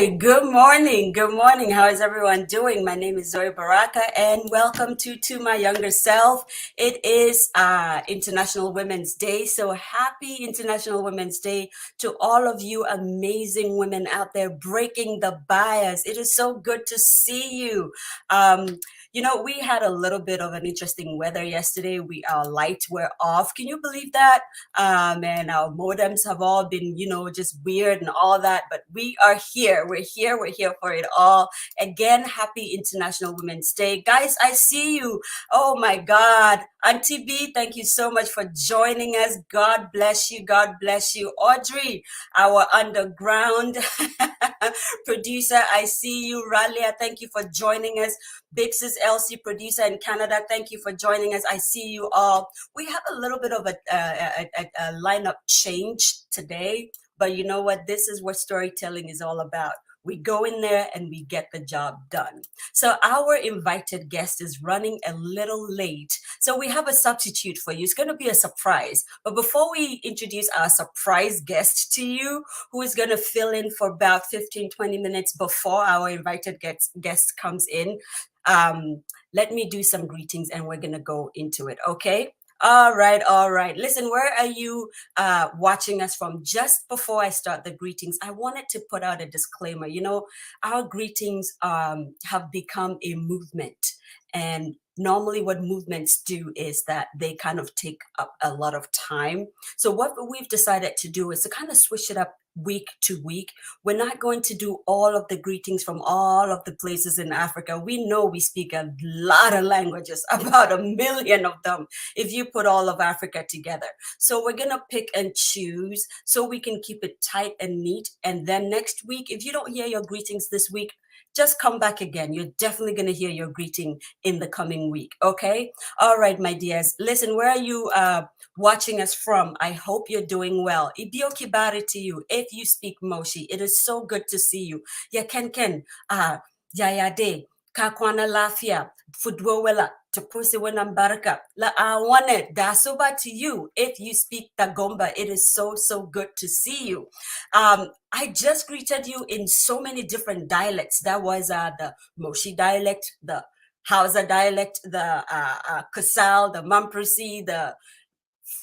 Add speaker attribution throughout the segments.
Speaker 1: Hi, good morning. Good morning. How is everyone doing? My name is Zoe Baraka and welcome to my younger self. It is International Women's Day. So happy International Women's Day to all of you amazing women out there breaking the bias. It is so good to see you. Um, we had a little bit of an interesting weather yesterday. Our lights were off. Can you believe that? And our modems have all been, just weird and all that. But we are here. We're here. We're here for it all. Again, happy International Women's Day. Guys, I see you. Oh my God. Auntie B, thank you so much for joining us. God bless you. God bless you. Audrey, our underground producer, I see you. Ralia, thank you for joining us. Big Sis Elsie, producer in Canada, thank you for joining us. I see you all. We have a little bit of a lineup change today, but you know what? This is what storytelling is all about. We go in there and we get the job done. So our invited guest is running a little late. So we have a substitute for you. It's going to be a surprise. But before we introduce our surprise guest to you, who is going to fill in for about 15-20 minutes before our invited guest comes in, let me do some greetings and we're going to go into it. Okay. All right. Listen, where are you watching us from? Just before I start the greetings, I wanted to put out a disclaimer. Our greetings have become a movement. And normally what movements do is that they kind of take up a lot of time. So what we've decided to do is to kind of switch it up week to week. We're not going to do all of the greetings from all of the places in Africa. We know we speak a lot of languages, about 1 million of them, if you put all of Africa together. So we're going to pick and choose so we can keep it tight and neat. And then next week, if you don't hear your greetings this week, just come back again. You're definitely going to hear your greeting in the coming week. Okay. All right, my dears. Listen, where are you watching us from? I hope you're doing well. Ibio kibari to you. If you speak Moshi, it is so good to see you. Ya ken yayade kakwana lafia fudwowela Tupuse wenambaraka la awane dasuba to you. If you speak Tagomba, it is so good to see you. I just greeted you in so many different dialects. That was the Moshi dialect, the Hausa dialect, the Kasal, the Mamprasi, the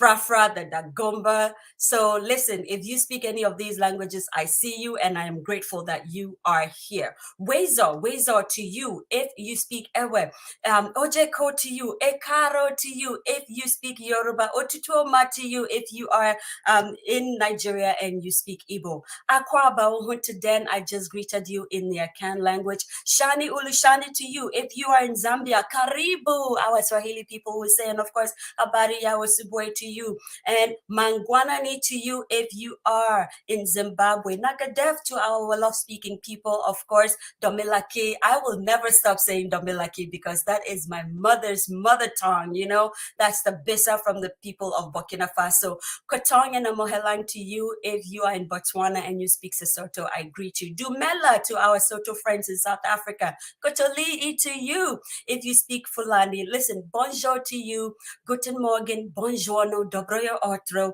Speaker 1: Frafra, the Dagomba. So listen, if you speak any of these languages, I see you and I am grateful that you are here. Wezo to you if you speak Ewe. Ojeko to you, Ekaro to you if you speak Yoruba, Otutuoma to you if you are in Nigeria and you speak Igbo. Akwaba Ohuntaden, I just greeted you in the Akan language. Shani Ulushani to you if you are in Zambia. Karibu, our Swahili people will say, and of course, Habari Yawasubwe to you, and Mangwanani to you if you are in Zimbabwe. Nagadef to our Wolof-speaking people, of course. Domilaki, I will never stop saying Domilaki because that is my mother's mother tongue. That's the Bisa from the people of Burkina Faso. Kotong and Mohelang to you if you are in Botswana and you speak Sesotho. I greet you. Dumela to our Soto friends in South Africa. Kotoli'i to you if you speak Fulani. Listen, bonjour to you. Guten Morgen, buongiorno, dobro outro.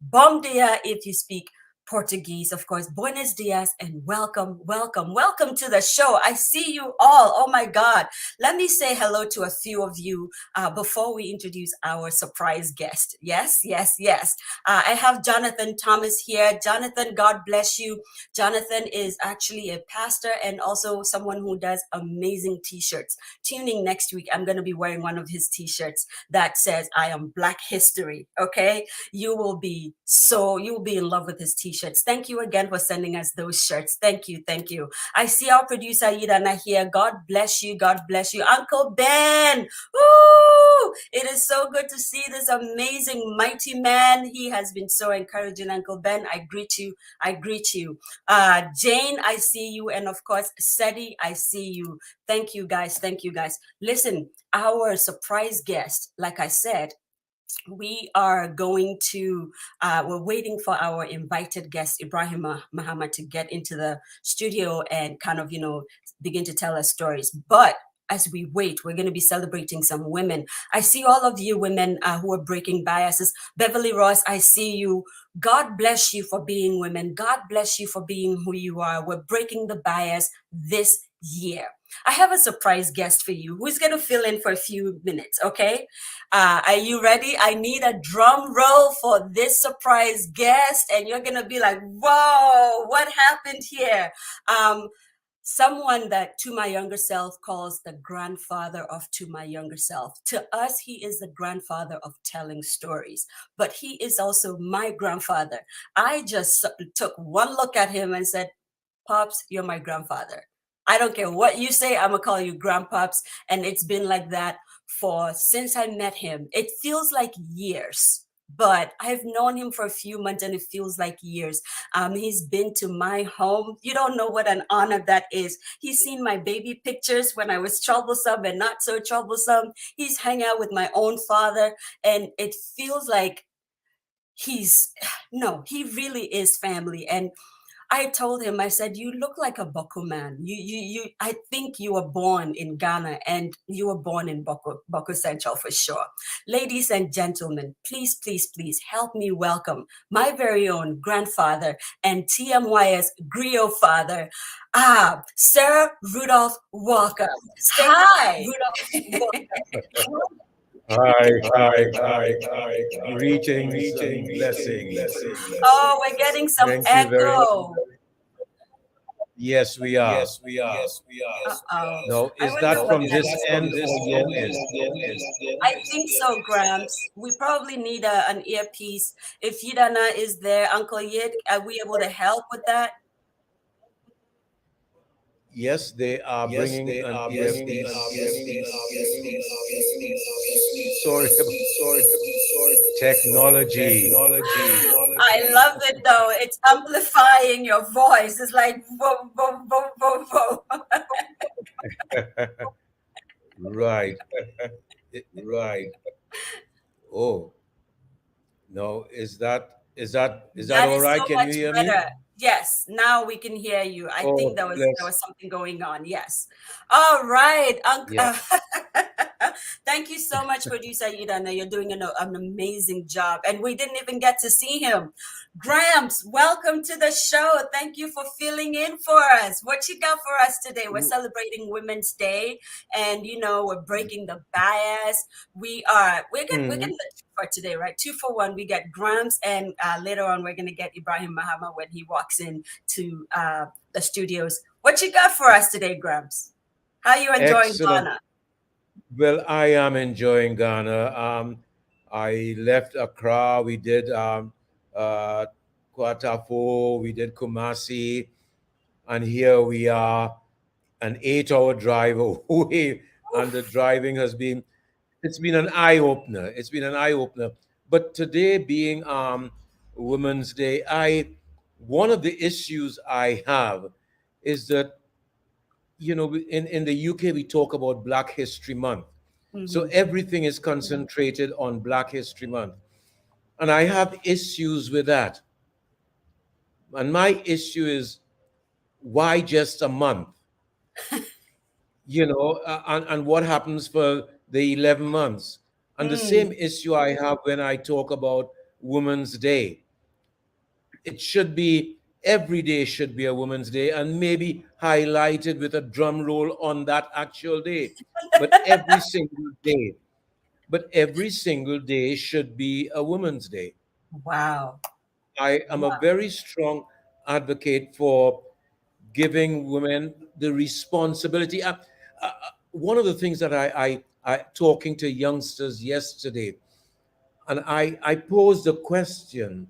Speaker 1: Bom dia if you speak Portuguese, of course. Buenos dias and welcome to the show. I see you all. Oh my God. Let me say hello to a few of you before we introduce our surprise guest. Yes. I have Jonathan Thomas here. Jonathan, God bless you. Jonathan is actually a pastor and also someone who does amazing t-shirts. Tuning next week, I'm going to be wearing one of his t-shirts that says, I am Black History. Okay. You will be in love with his t-shirts. Thank you again for sending us those shirts. Thank you. I see our producer Yidana here. God bless you. Uncle Ben. Woo! It is so good to see this amazing, mighty man. He has been so encouraging, Uncle Ben. I greet you. Jane, I see you. And of course, Seti, I see you. Thank you, guys. Listen, our surprise guest, like I said, we are going to, we're waiting for our invited guest, Ibrahim Mahama, to get into the studio and kind of, begin to tell us stories. But as we wait, we're going to be celebrating some women. I see all of you women who are breaking biases. Beverly Ross, I see you. God bless you for being women. God bless you for being who you are. We're breaking the bias this year. I have a surprise guest for you who's going to fill in for a few minutes, okay? Are you ready? I need a drum roll for this surprise guest, and you're going to be like, whoa, what happened here? Um, Someone that To My Younger Self calls the grandfather of To My Younger Self. To us, he is the grandfather of telling stories, but he is also my grandfather. I just took one look at him and said, Pops, you're my grandfather. I don't care what you say, I'm gonna call you grandpops. And it's been like that for since I met him. It feels like years, but I've known him for a few months and it feels like years. He's been to my home. You don't know what an honor that is. He's seen my baby pictures when I was troublesome and not so troublesome. He's hung out with my own father, and it feels like he's no, he really is family. And I told him, I said, you look like a Boko man. I think you were born in Ghana and you were born in Boko Central for sure. Ladies and gentlemen, please, please, please help me welcome my very own grandfather and TMY's griot father, Sir Rudolph Walker. Hi.
Speaker 2: Hi, hi, hi. Greetings and blessings.
Speaker 1: Oh, we're getting some
Speaker 2: Thank you very much.
Speaker 1: echo.
Speaker 2: Yes, we are.
Speaker 1: Uh-oh.
Speaker 2: Now,
Speaker 1: I
Speaker 2: is
Speaker 1: wonder
Speaker 2: that
Speaker 1: what
Speaker 2: from
Speaker 1: that
Speaker 2: this
Speaker 1: is.
Speaker 2: end or your end?
Speaker 1: I think so, Gramps. We probably need an earpiece. If Yidana is there, Uncle Yid, are we able to help with that?
Speaker 2: Yes, they are bringing an earpiece. Sorry about technology.
Speaker 1: I love it though. It's amplifying your voice. It's like whoa, whoa, whoa, whoa, whoa.
Speaker 2: Right. It- oh, no, is that
Speaker 1: That
Speaker 2: all
Speaker 1: is so
Speaker 2: right? Can you
Speaker 1: much
Speaker 2: hear me?
Speaker 1: better. Yes, now we can hear you. I think
Speaker 2: Oh,
Speaker 1: there
Speaker 2: bless.
Speaker 1: was something going on. Yes. All right,
Speaker 2: Yeah.
Speaker 1: thank you so much, producer Idana. You're doing an amazing job, and we didn't even get to see him. Gramps, welcome to the show. Thank you for filling in for us. What you got for us today? We're celebrating Women's Day, and we're breaking the bias. We're
Speaker 2: Mhm.
Speaker 1: getting the two for today, right? Two for one. We get Grams, and later on we're gonna get Ibrahim Mahama when he walks in to the studios. What you got for us today, Grams? How you enjoying
Speaker 2: Excellent.
Speaker 1: Ghana?
Speaker 2: Well, I am enjoying Ghana. I left Accra. We did uh, Kwatafo. We did Kumasi, and here we are, an 8-hour drive away. And the driving it's been an eye opener. It's been an eye opener. But today being Women's Day, one of the issues I have is that in the UK, we talk about Black History Month. So
Speaker 1: Hmm.
Speaker 2: everything is concentrated on Black History Month. And I have issues with that. And my issue is, why just a month? And what happens for the 11 months? And the
Speaker 1: Mm.
Speaker 2: same issue I have when I talk about Women's Day. It should be, every day should be a Women's Day, and maybe highlighted with a drum roll on that actual day. But every single day, should be a Women's Day.
Speaker 1: Wow.
Speaker 2: I am a very strong advocate for giving women the responsibility. One of the things that I talking to youngsters yesterday, and I posed a question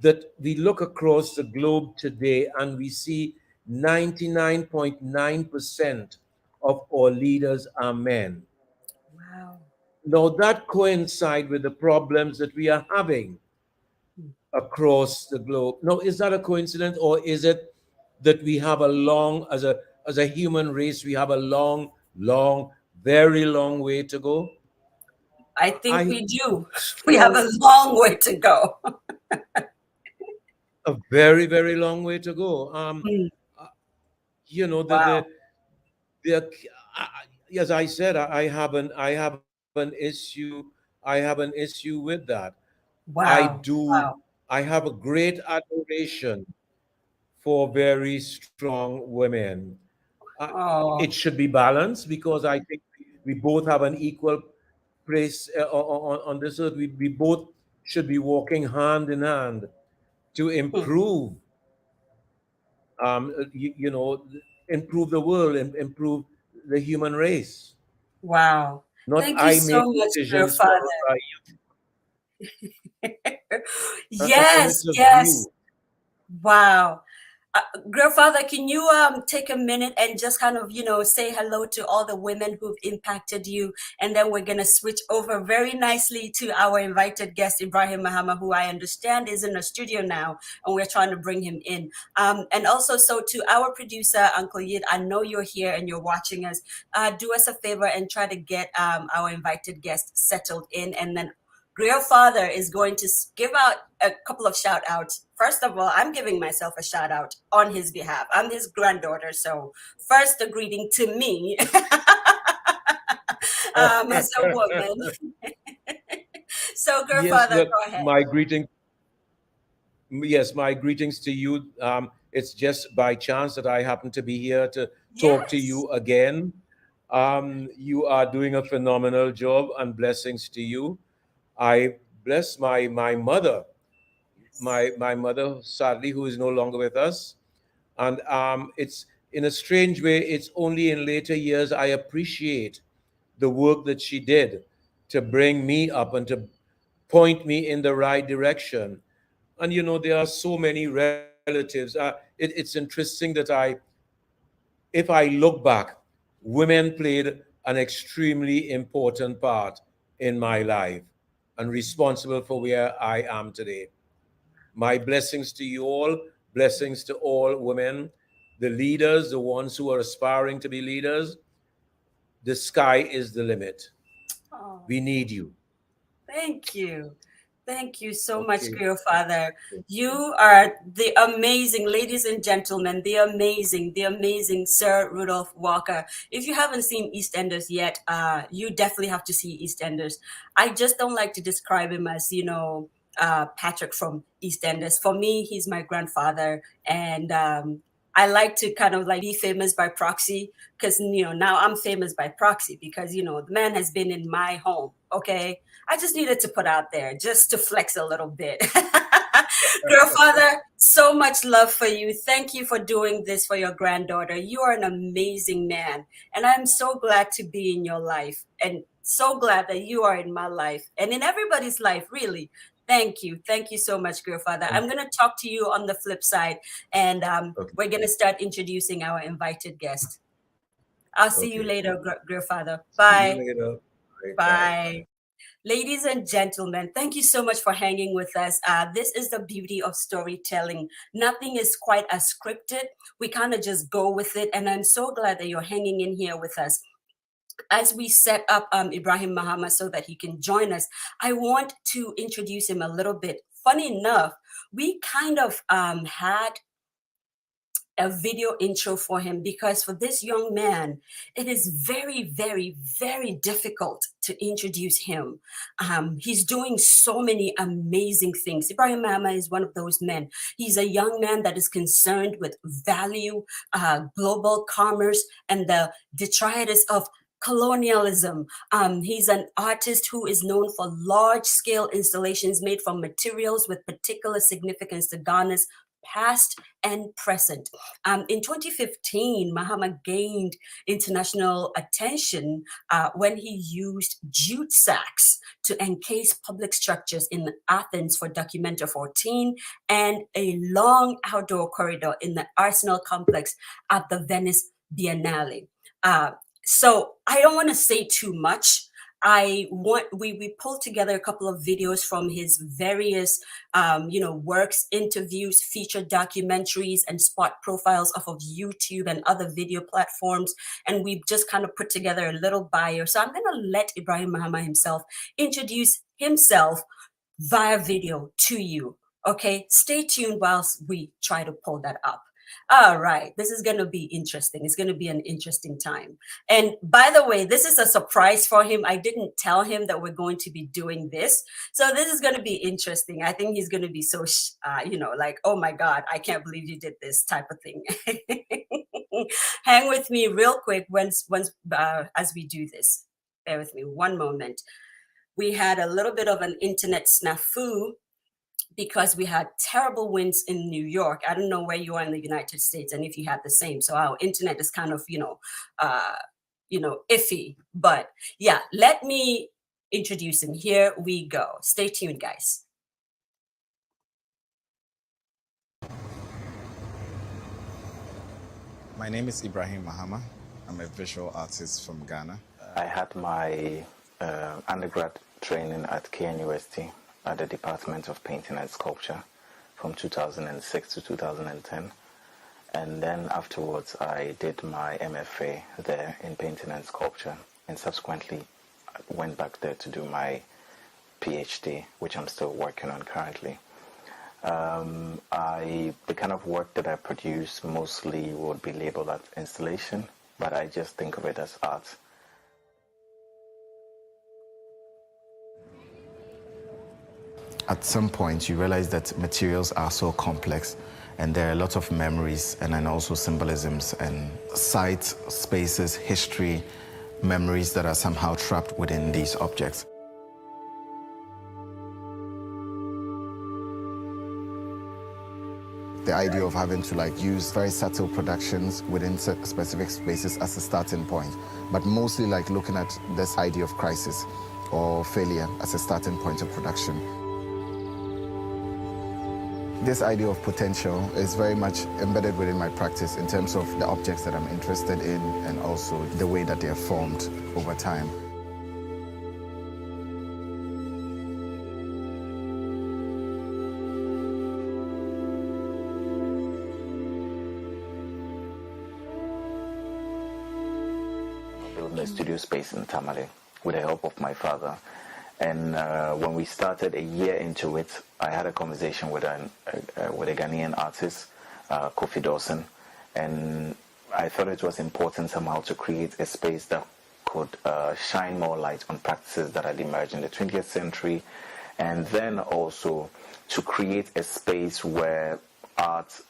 Speaker 2: that we look across the globe today and we see 99.9% of our leaders are men.
Speaker 1: Wow.
Speaker 2: Now that coincide with the problems that we are having across the globe. Now, is that a coincidence, or is it that we have a long, as a human race, we have a long, long, very long way to go?
Speaker 1: I think
Speaker 2: I
Speaker 1: we do. We have
Speaker 2: strong
Speaker 1: a long way to go.
Speaker 2: A very, very long way to go.
Speaker 1: Mm.
Speaker 2: Uh, you know the
Speaker 1: Wow.
Speaker 2: the the as I said, I have an issue with that. I
Speaker 1: Wow.
Speaker 2: do.
Speaker 1: Wow.
Speaker 2: I have a great adoration for very strong women. It
Speaker 1: Oh.
Speaker 2: should be balanced because I think we both have an equal place on this earth. We both should be walking hand in hand to
Speaker 1: Hmm.
Speaker 2: improve, you know, improve the world and improve the human race.
Speaker 1: Wow.
Speaker 2: Not
Speaker 1: Thank you
Speaker 2: I
Speaker 1: so
Speaker 2: make
Speaker 1: much,
Speaker 2: decisions
Speaker 1: Grandfather.
Speaker 2: followed by you. And
Speaker 1: Yes,
Speaker 2: it's a
Speaker 1: yes.
Speaker 2: view.
Speaker 1: Wow. Grandfather, can you take a minute and just kind of, say hello to all the women who've impacted you? And then we're going to switch over very nicely to our invited guest, Ibrahim Mahama, who I understand is in the studio now, and we're trying to bring him in. And also, so to our producer, Uncle Yid, I know you're here and you're watching us. Do us a favor and try to get our invited guest settled in, and then Real Father is going to give out a couple of shout outs. First of all, I'm giving myself a shout out on his behalf. I'm his granddaughter. So, first, a greeting to me as a woman. So,
Speaker 2: Yes,
Speaker 1: Grandfather,
Speaker 2: well,
Speaker 1: go ahead.
Speaker 2: my greeting. Yes, my greetings to you. It's just by chance that I happen to be here to talk to
Speaker 1: Yes.
Speaker 2: you again. You are doing a phenomenal job, and blessings to you. I bless my mother, my mother, sadly, who is no longer with us. And it's in a strange way, it's only in later years I appreciate the work that she did to bring me up and to point me in the right direction. And there are so many relatives. It's interesting that if I look back, women played an extremely important part in my life and responsible for where I am today. My blessings to you all, blessings to all women, the leaders, the ones who are aspiring to be leaders. The sky is the limit.
Speaker 1: Oh.
Speaker 2: We need you.
Speaker 1: Thank you. Thank you so much,
Speaker 2: Okay.
Speaker 1: Grandfather. You are the amazing, ladies and gentlemen, the amazing Sir Rudolph Walker. If you haven't seen EastEnders yet, you definitely have to see EastEnders. I just don't like to describe him as, Patrick from EastEnders. For me, he's my grandfather. And I like to kind of like be famous by proxy because, now I'm famous by proxy because, the man has been in my home. Okay. I just needed to put out there just to flex a little bit. Grandfather, so much love for you. Thank you for doing this for your granddaughter. You are an amazing man. And I'm so glad to be in your life and so glad that you are in my life and in everybody's life, really. Thank you. Thank you so much, Grandfather. I'm going to talk to you on the flip side, and
Speaker 2: Okay.
Speaker 1: we're going to start introducing our invited guest. I'll see you
Speaker 2: Okay.
Speaker 1: later, Grandfather.
Speaker 2: See you
Speaker 1: Bye.
Speaker 2: later. Bye. Bye.
Speaker 1: Bye. Ladies and gentlemen, thank you so much for hanging with us. This is the beauty of storytelling. Nothing is quite as scripted. We kind of just go with it. And I'm so glad that you're hanging in here with us. As we set up Ibrahim Mahama so that he can join us, I want to introduce him a little bit. Funny enough, we kind of had a video intro for him because for this young man, it is very, very, very difficult to introduce him. He's doing so many amazing things. Ibrahim Mahama is one of those men. He's a young man that is concerned with value, global commerce, and the detritus of colonialism. He's an artist who is known for large-scale installations made from materials with particular significance to Ghana's past and present. In 2015, Mahama gained international attention when he used jute sacks to encase public structures in Athens for Documenta 14 and a long outdoor corridor in the Arsenal complex at the Venice Biennale. So I don't want to say too much. We pulled together a couple of videos from his various works, interviews, featured documentaries, and spot profiles off of YouTube and other video platforms, and we just kind of put together a little bio. So I'm going to let Ibrahim Mahama himself introduce himself via video to you. Okay, stay tuned whilst we try to pull that up. All right, this is going to be interesting. It's going to be an interesting time. And by the way, this is a surprise for him. I didn't tell him that we're going to be doing this. So this is going to be interesting. I think he's going to be so, like, oh my God, I can't believe you did this type of thing. Hang with me real quick as we do this. Bear with me one moment. We had a little bit of an internet snafu because we had terrible winds in New York. I don't know where you are in the United States and if you had the same. So our internet is kind of, iffy. But yeah, let me introduce him. Here we go. Stay tuned, guys.
Speaker 3: My name is Ibrahim Mahama. I'm a visual artist from Ghana.
Speaker 4: I had my undergrad training at KNUST at the Department of Painting and Sculpture from 2006 to 2010. And then afterwards, I did my MFA there in painting and sculpture, and subsequently went back there to do my PhD, which I'm still working on currently. The kind of work that I produce mostly would be labeled as installation, but I just think of it as art.
Speaker 3: At some point, you realize that materials are so complex, and there are a lot of memories and then also symbolisms and sites, spaces, history, memories that are somehow trapped within these objects. The idea of having to use very subtle productions within specific spaces as a starting point, but mostly looking at this idea of crisis or failure as a starting point of production. This idea of potential is very much embedded within my practice in terms of the objects that I'm interested in and also the way that they are formed over time.
Speaker 4: Building a studio space in Tamale with the help of my father. And when we started a year into it, I had a conversation with a Ghanaian artist, Kofi Dawson, and I thought it was important somehow to create a space that could shine more light on practices that had emerged in the 20th century, and then also to create a space where art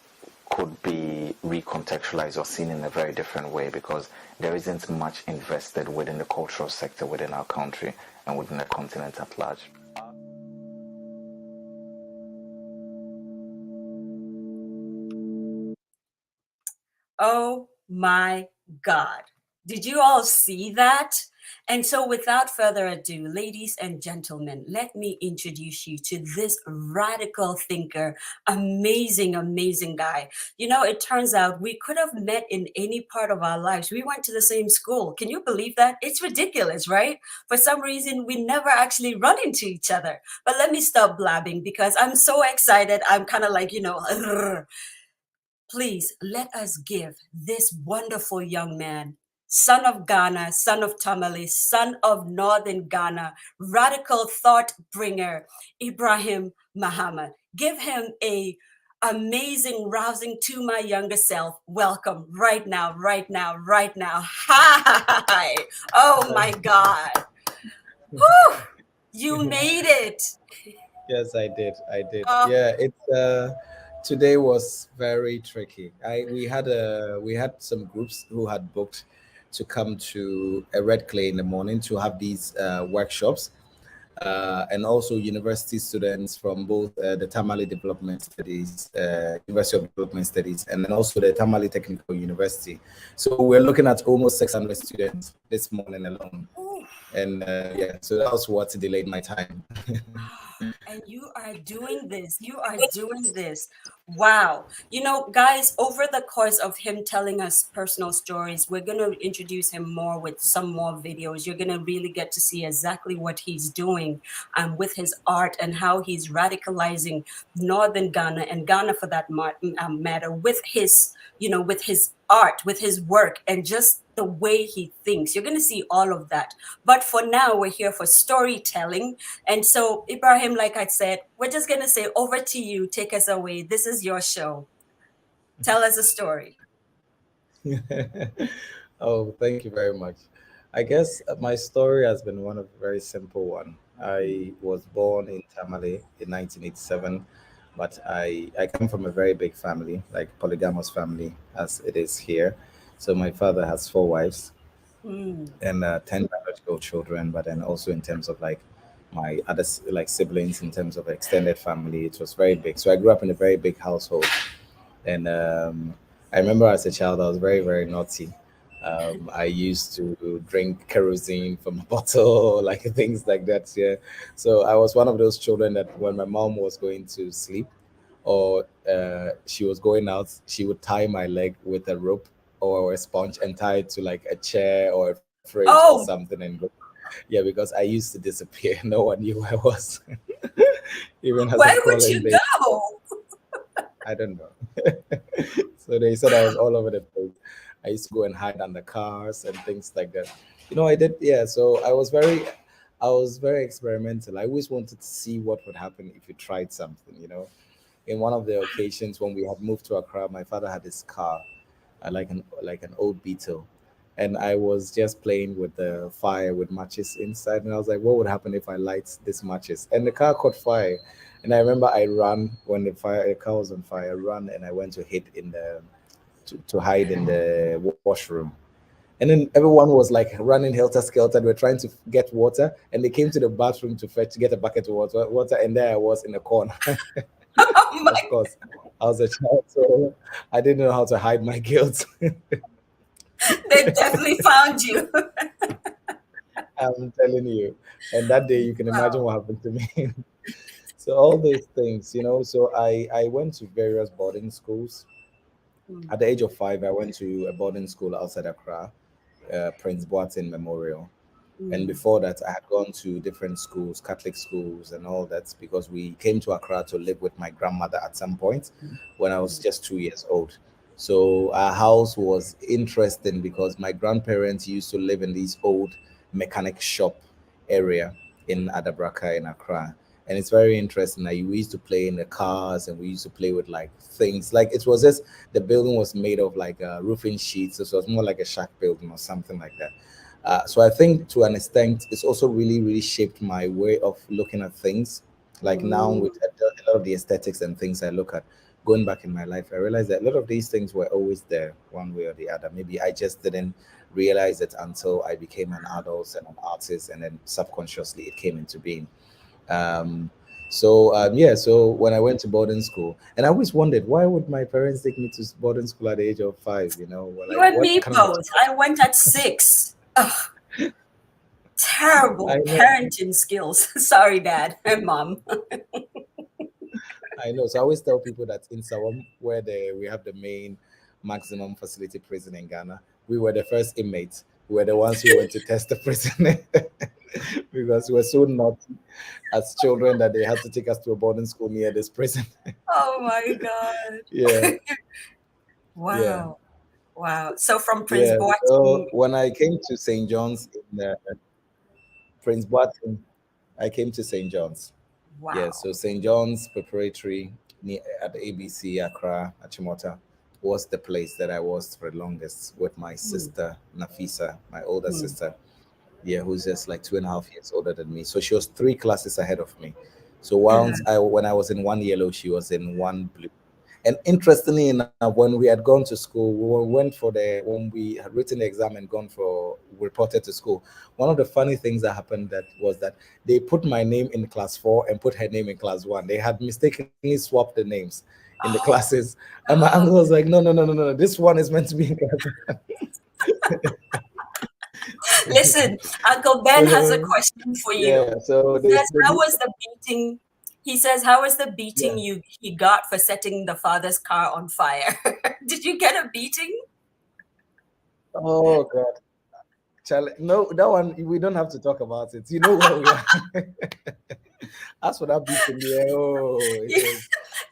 Speaker 4: could be recontextualized or seen in a very different way, because there isn't much invested within the cultural sector within our country and within the continent at large.
Speaker 1: Oh my God. Did you all see that? And so without further ado, ladies and gentlemen, let me introduce you to this radical thinker, amazing, amazing guy. It turns out we could have met in any part of our lives. We went to the same school. Can you believe that? It's ridiculous, right? For some reason, we never actually run into each other. But let me stop blabbing because I'm so excited. I'm kind of please let us give this wonderful young man, son of Ghana, son of Tamale, son of Northern Ghana, radical thought bringer, Ibrahim Mahama. Give him a amazing, rousing to my younger self welcome right now, right now, right now. Hi! Oh my God. Whew! You made it.
Speaker 5: Yes, I did.
Speaker 1: Oh.
Speaker 5: Yeah, it's today was very tricky. We had some groups who had booked to come to a Red Clay in the morning to have these workshops, and also university students from both the Tamale Development Studies, University of Development Studies, and then also the Tamale Technical University. So we're looking at almost 600 students this morning alone. And yeah, so that was what delayed my time.
Speaker 1: And you are doing this. You are doing this. Wow. Guys, over the course of him telling us personal stories, we're going to introduce him more with some more videos. You're going to really get to see exactly what he's doing with his art and how he's radicalizing Northern Ghana and Ghana for that matter with his, with his art, with his work, and just the way he thinks. You're going to see all of that. But for now, we're here for storytelling. And so, Ibrahim, like I said, we're just going to say over to you. Take us away. This is your show. Tell us a story.
Speaker 5: Oh, thank you very much. I guess my story has been one of a very simple one. I was born in Tamale in 1987, but I come from a very big family, like polygamous family as it is here. So my father has four wives
Speaker 1: Mm.
Speaker 5: and 10 biological children, but then also in terms of like my other like siblings, in terms of extended family, it was very big. So I grew up in a very big household. And I remember as a child, I was very, very naughty. I used to drink kerosene from a bottle, like things like that. Yeah. So I was one of those children that when my mom was going to sleep or she was going out, she would tie my leg with a rope or a sponge and tie it to like a chair or a fridge or
Speaker 1: Oh,
Speaker 5: something and go. Yeah, because I used to disappear. No one knew where I was, even as a
Speaker 1: where would
Speaker 5: crawling
Speaker 1: you
Speaker 5: baby.
Speaker 1: go?
Speaker 5: I don't know. So they said I was all over the place. I used to go and hide under cars and things like that. I did. Yeah. So I was very experimental. I always wanted to see what would happen if you tried something. In one of the occasions when we had moved to Accra, my father had his car, like an old Beetle, and I was just playing with the fire with matches inside, and I was like, "What would happen if I light this matches?" And the car caught fire, and I remember I ran when the car was on fire. I ran and I went to hid in the to hide in the washroom. And then everyone was like running helter skelter. They were trying to get water, and they came to the bathroom to get a bucket of water, and there I was in the corner.
Speaker 1: Oh
Speaker 5: Of
Speaker 1: my,
Speaker 5: course, I was a child, so I didn't know how to hide my guilt.
Speaker 1: they definitely found you.
Speaker 5: I'm telling you. And that day, you can imagine
Speaker 1: Wow.
Speaker 5: what happened to me. So all those things. So I went to various boarding schools.
Speaker 1: Mm,
Speaker 5: At the age of 5, I went to a boarding school outside Accra, Prince Boateng Memorial. And
Speaker 1: mm,
Speaker 5: before that, I had gone to different schools, Catholic schools, and all that because we came to Accra to live with my grandmother at some point when I was
Speaker 1: mm,
Speaker 5: just 2 years old. So our house was interesting because my grandparents used to live in this old mechanic shop area in Adabraka in Accra. And it's very interesting. Like we used to play in the cars and we used to play with like things. Like it was just the building was made of like roofing sheets. So it was more like a shack building or something like that. So I think to an extent, it's also really, really shaped my way of looking at things. Like now
Speaker 1: mm.
Speaker 5: with a lot of the aesthetics and things I look at, going back in my life, I realized that a lot of these things were always there one way or the other. Maybe I just didn't realize it until I became an adult and an artist, and then subconsciously it came into being. Um, yeah, so when I went to boarding school, and I always wondered why would my parents take me to boarding school at the age of 5? Well,
Speaker 1: You
Speaker 5: like
Speaker 1: and
Speaker 5: what
Speaker 1: me
Speaker 5: kind of
Speaker 1: both. I went at 6. Ugh,
Speaker 5: I
Speaker 1: terrible
Speaker 5: know.
Speaker 1: parenting skills. Sorry, Dad and Mom.
Speaker 5: I know. So I always tell people that in Sawam, where we have the main maximum facility prison in Ghana, we were the first inmates. We were the ones who went to test the prison because we were so naughty as children that they had to take us to a boarding school near this prison.
Speaker 1: Oh my God.
Speaker 5: Yeah, yeah,
Speaker 1: Wow. Wow. So from Prince
Speaker 5: yeah. So
Speaker 1: Boateng,
Speaker 5: when I came to St. John's in Prince Boateng, I came to St. John's. Yeah,
Speaker 1: wow.
Speaker 5: so St. John's Preparatory at the ABC Accra, Achimota, was the place that I was for the longest with my
Speaker 1: Mm,
Speaker 5: sister, Nafisa, my older
Speaker 1: mm,
Speaker 5: sister, yeah, who's just like 2.5 years older than me. So she was 3 classes ahead of me. So when I was in one yellow, she was in one blue. And interestingly enough, when we had gone to school, when we had written the exam and gone for reported to school. One of the funny things that happened was that they put my name in class 4 and put her name in class 1. They had mistakenly swapped the names in the
Speaker 1: oh,
Speaker 5: classes, and my uncle was like, "No, no, no, no, no, this one is meant to be in class."
Speaker 1: listen, Uncle Ben has a
Speaker 5: So,
Speaker 1: question for you.
Speaker 5: yeah, so
Speaker 1: He
Speaker 5: they
Speaker 1: says,
Speaker 5: said,
Speaker 1: "How was the beating?" He says, "How was the beating
Speaker 5: yeah.
Speaker 1: he got for setting the father's car on fire?" Did you get a beating?
Speaker 5: Oh God, Charlie, no, that one we don't have to talk about it. You know where we are. As for that beating, yeah, oh, it was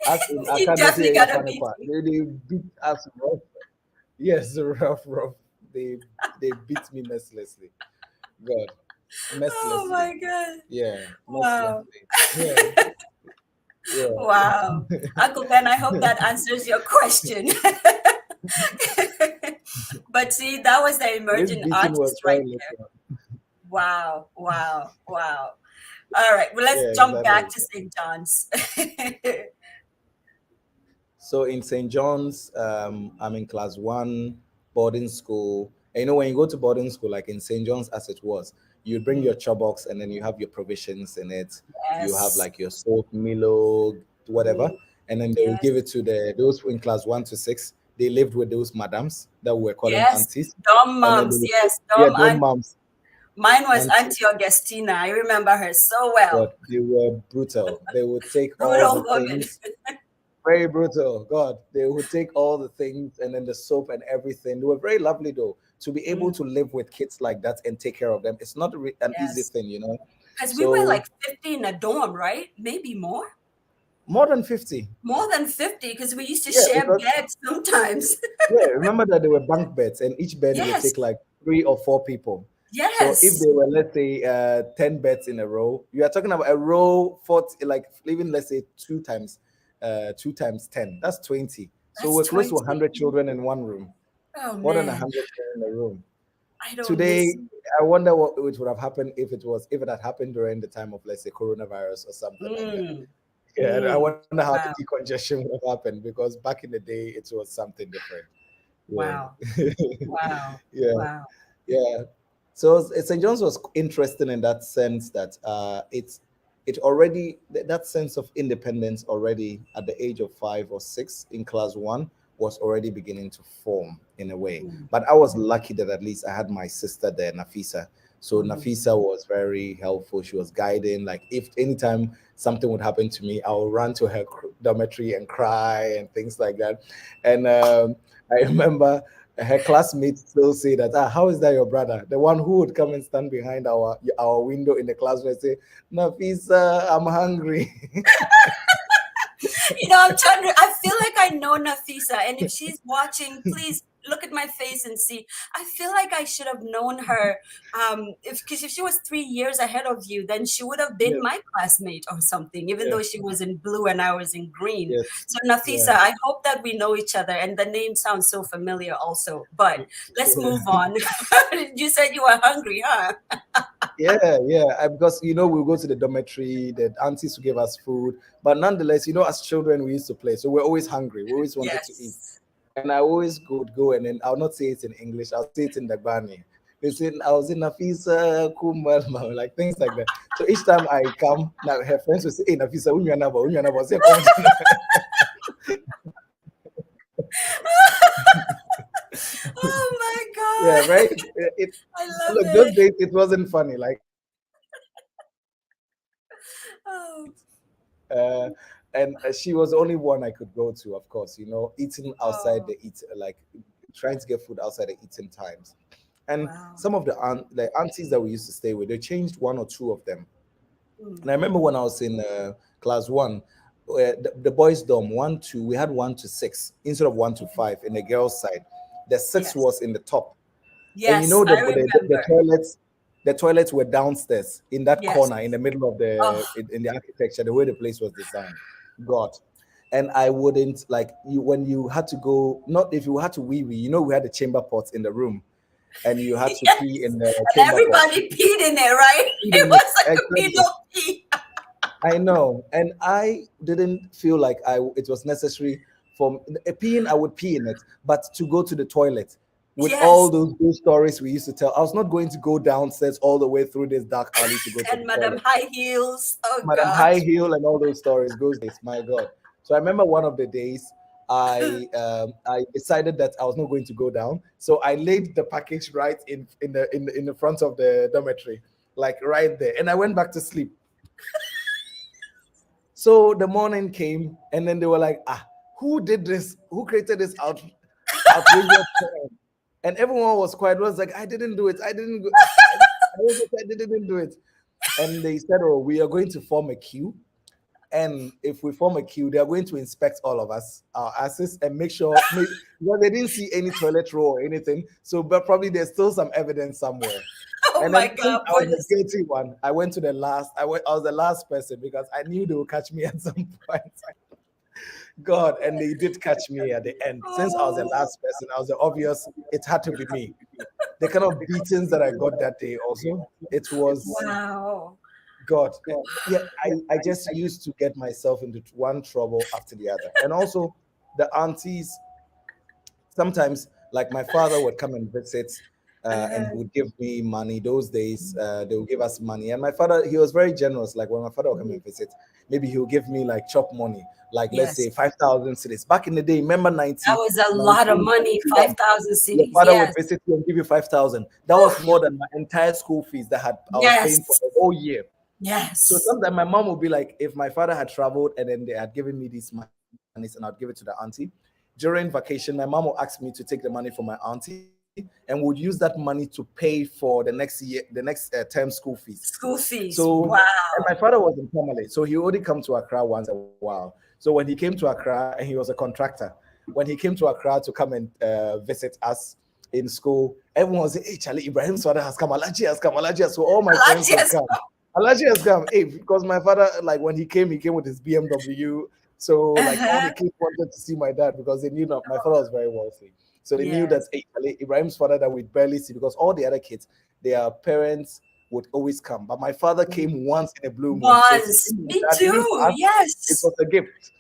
Speaker 5: as in
Speaker 1: You
Speaker 5: Akadesi
Speaker 1: definitely got a
Speaker 5: Yafanekwa.
Speaker 1: beating.
Speaker 5: They beat us rough. Yes, rough, rough. They they beat me mercilessly. God,
Speaker 1: Oh
Speaker 5: mercilessly.
Speaker 1: my God.
Speaker 5: Yeah,
Speaker 1: Wow.
Speaker 5: mercilessly. Yeah, yeah.
Speaker 1: Wow. Uncle Ben, I hope that answers your question. But see, that was the
Speaker 5: This
Speaker 1: emerging
Speaker 5: beating was
Speaker 1: artist right
Speaker 5: very
Speaker 1: there.
Speaker 5: little.
Speaker 1: Wow, wow, wow. All right, well, let's
Speaker 5: Yeah,
Speaker 1: jump back
Speaker 5: exactly.
Speaker 1: to St. John's.
Speaker 5: So in St. John's, I'm in class one, boarding school. And you know, when you go to boarding school, like in St. John's as it was, you bring your chop box and then you have your provisions in it. You have
Speaker 1: Yes.
Speaker 5: like your soap, Milo, whatever. And then they will give
Speaker 1: Yes.
Speaker 5: it to those in class 1 to 6. They lived with those madams that we were calling
Speaker 1: Yes.
Speaker 5: aunties.
Speaker 1: Dom
Speaker 5: And then they
Speaker 1: moms.
Speaker 5: would,
Speaker 1: Yes.
Speaker 5: yeah,
Speaker 1: Dom
Speaker 5: those
Speaker 1: aunt.
Speaker 5: moms,
Speaker 1: Mine was
Speaker 5: aunties.
Speaker 1: Auntie Augustina. I remember her so well.
Speaker 5: God, they were brutal. They would take all
Speaker 1: Brutal
Speaker 5: the
Speaker 1: woman.
Speaker 5: things. Very brutal. God, they would take all the things and then the soap and everything. They were very lovely though. To be able to live with kids like that and take care of them, it's not an easy
Speaker 1: Yes.
Speaker 5: thing, you know.
Speaker 1: Because we were
Speaker 5: So
Speaker 1: like 50 in a dorm, right? Maybe more.
Speaker 5: more than 50.
Speaker 1: More than 50, because we used to
Speaker 5: Yeah,
Speaker 1: share
Speaker 5: because
Speaker 1: beds sometimes.
Speaker 5: yeah, remember that there were bunk beds and each bed would
Speaker 1: Yes.
Speaker 5: take like 3 or 4 people. So if
Speaker 1: Yes.
Speaker 5: they were, let's say, 10 beds in a row, you are talking about a row 40, like even let's say 2 times 10. That's 20. So
Speaker 1: That's
Speaker 5: we're close to
Speaker 1: 20.
Speaker 5: 100 children in one room,
Speaker 1: Oh,
Speaker 5: more than
Speaker 1: man.
Speaker 5: 100 children in a room.
Speaker 1: I don't
Speaker 5: Today,
Speaker 1: miss.
Speaker 5: I wonder what it would have happened if it had happened during the time of, let's say, coronavirus or something like that. Yeah, and I wonder how
Speaker 1: Wow.
Speaker 5: the decongestion would have happened, because back in the day it was something different. Yeah.
Speaker 1: Wow. Wow.
Speaker 5: Yeah.
Speaker 1: Wow.
Speaker 5: Yeah. So St. John's was interesting in that sense that it already, that sense of independence already at the age of 5 or 6 in class one was already beginning to form in a way. But I was lucky that at least I had my sister there, Nafisa. So Nafisa was very helpful. She was guiding. Like if anytime something would happen to me, I would run to her dormitory and cry and things like that. And I remember her classmates still say that, how is that your brother? The one who would come and stand behind our window in the classroom and say, Nafisa, I'm hungry.
Speaker 1: You know, I feel like I know Nafisa, and if she's watching, please look at my face and see. I feel like I should have known her. Because if she was 3 years ahead of you, then she would have been
Speaker 5: Yes.
Speaker 1: my classmate or something, even
Speaker 5: Yeah.
Speaker 1: though she was in blue and I was in green.
Speaker 5: Yes.
Speaker 1: So Nafisa,
Speaker 5: Yeah.
Speaker 1: I hope that we know each other, and the name sounds so familiar also. But let's move on. You said you were hungry, huh?
Speaker 5: Yeah. Because we'll go to the dormitory, the aunties will give us food, but nonetheless, as children, we used to play, so we're always hungry. We always wanted to eat,
Speaker 1: Yes.
Speaker 5: and I always would go, and then I'll not say it in English. I'll say it in the Bani. They say I was in Nafisa, Kumal, like things like that. So each time I come, now her friends will say, "Hey, Nafisa, unyanaba, say."
Speaker 1: Oh my God.
Speaker 5: Yeah, right.
Speaker 1: I love
Speaker 5: Look,
Speaker 1: it.
Speaker 5: those days it wasn't funny. Like,
Speaker 1: Oh.
Speaker 5: and she was the only one I could go to, of course. Eating outside
Speaker 1: Oh.
Speaker 5: like trying to get food outside the eating times. And
Speaker 1: Wow.
Speaker 5: some of the aunties that we used to stay with, they changed 1 or 2 of them. And I remember when I was in class one, the boys' dorm 1 to we had 1 to 6 instead of 1 to 5 in the girls' side. The 6
Speaker 1: Yes.
Speaker 5: was in the top.
Speaker 1: Yes,
Speaker 5: And
Speaker 1: I remember.
Speaker 5: the toilets were downstairs in that
Speaker 1: Yes.
Speaker 5: corner in the middle of
Speaker 1: Oh.
Speaker 5: in the architecture, the way the place was designed. God. And I wouldn't like you when you had to go, not if you had to wee, we had the chamber pots in the room, and you had to pee in the
Speaker 1: And
Speaker 5: chamber pot.
Speaker 1: everybody peed in it, right? It was like a pedo pee.
Speaker 5: I know, and I didn't feel like it was necessary for peeing. I would pee in it, but to go to the toilet with all
Speaker 1: Yes.
Speaker 5: those stories we used to tell, I was not going to go downstairs all the way through this dark alley to go to
Speaker 1: And
Speaker 5: the
Speaker 1: Madam
Speaker 5: toilet.
Speaker 1: High Heels. Oh
Speaker 5: Madam
Speaker 1: God.
Speaker 5: High Heel and all those stories goes days. My God. So I remember one of the days I decided that I was not going to go down, so I laid the package right in the front of the dormitory, like right there, and I went back to sleep. So the morning came, and then they were like, who did this? Who created this outrageous plan? And everyone was quiet. It was like, I didn't do it. I didn't go. I didn't do it. And they said, oh, we are going to form a queue. And if we form a queue, they are going to inspect all of us, our asses, and make sure, well, they didn't see any toilet roll or anything. So, but probably there's still some evidence somewhere.
Speaker 1: Oh
Speaker 5: And
Speaker 1: my
Speaker 5: then since
Speaker 1: God,
Speaker 5: I was the guilty one, I went to the last. I was the last person because I knew they would catch me at some point. God, and they did catch me at the end. Since I was the last person, I was the obvious. It had to be me. The kind of beatings that I got that day, also, it was
Speaker 1: Wow.
Speaker 5: God. Yeah, I just used to get myself into one trouble after the other, and also the aunties sometimes, like my father would come and visit, and he would give me money. Those days they would give us money, and my father, he was very generous. Like when my father would come and visit, maybe he would give me like chop money, like let's say
Speaker 1: Yes.
Speaker 5: 5,000 cedis back in the day. Remember
Speaker 1: That was a lot of money, 5,000
Speaker 5: your
Speaker 1: cities.
Speaker 5: father would
Speaker 1: Yes.
Speaker 5: visit you and give you 5,000. That was more than my entire school fees that I was paying for
Speaker 1: Yes.
Speaker 5: the whole year. So
Speaker 1: Yes.
Speaker 5: sometimes my mom would be like, if my father had traveled and then they had given me these money and I'd give it to the auntie. During vacation, my mom would ask me to take the money from my auntie and would use that money to pay for the next year, the next term school fees.
Speaker 1: School fees.
Speaker 5: So,
Speaker 1: Wow.
Speaker 5: and my father was in Tamale, so he only come to Accra once a while. So when he came to Accra, and he was a contractor, when he came to Accra to come and visit us in school, everyone was saying, "Hey, Charlie, Ibrahim's father has come. Alaji has come. Alaji has." So all my friends would come. Alaji has come. Hey, because my father, like when he came with his BMW. So like all the kids wanted to see my dad because they knew that my father was very wealthy. So they knew that, hey, Ibrahim's father that we'd barely see, because all the other kids, their parents would always come. But my father came once in a blue moon.
Speaker 1: Once. Me
Speaker 5: That even
Speaker 1: too.
Speaker 5: for us, it
Speaker 1: Yes.
Speaker 5: was a gift.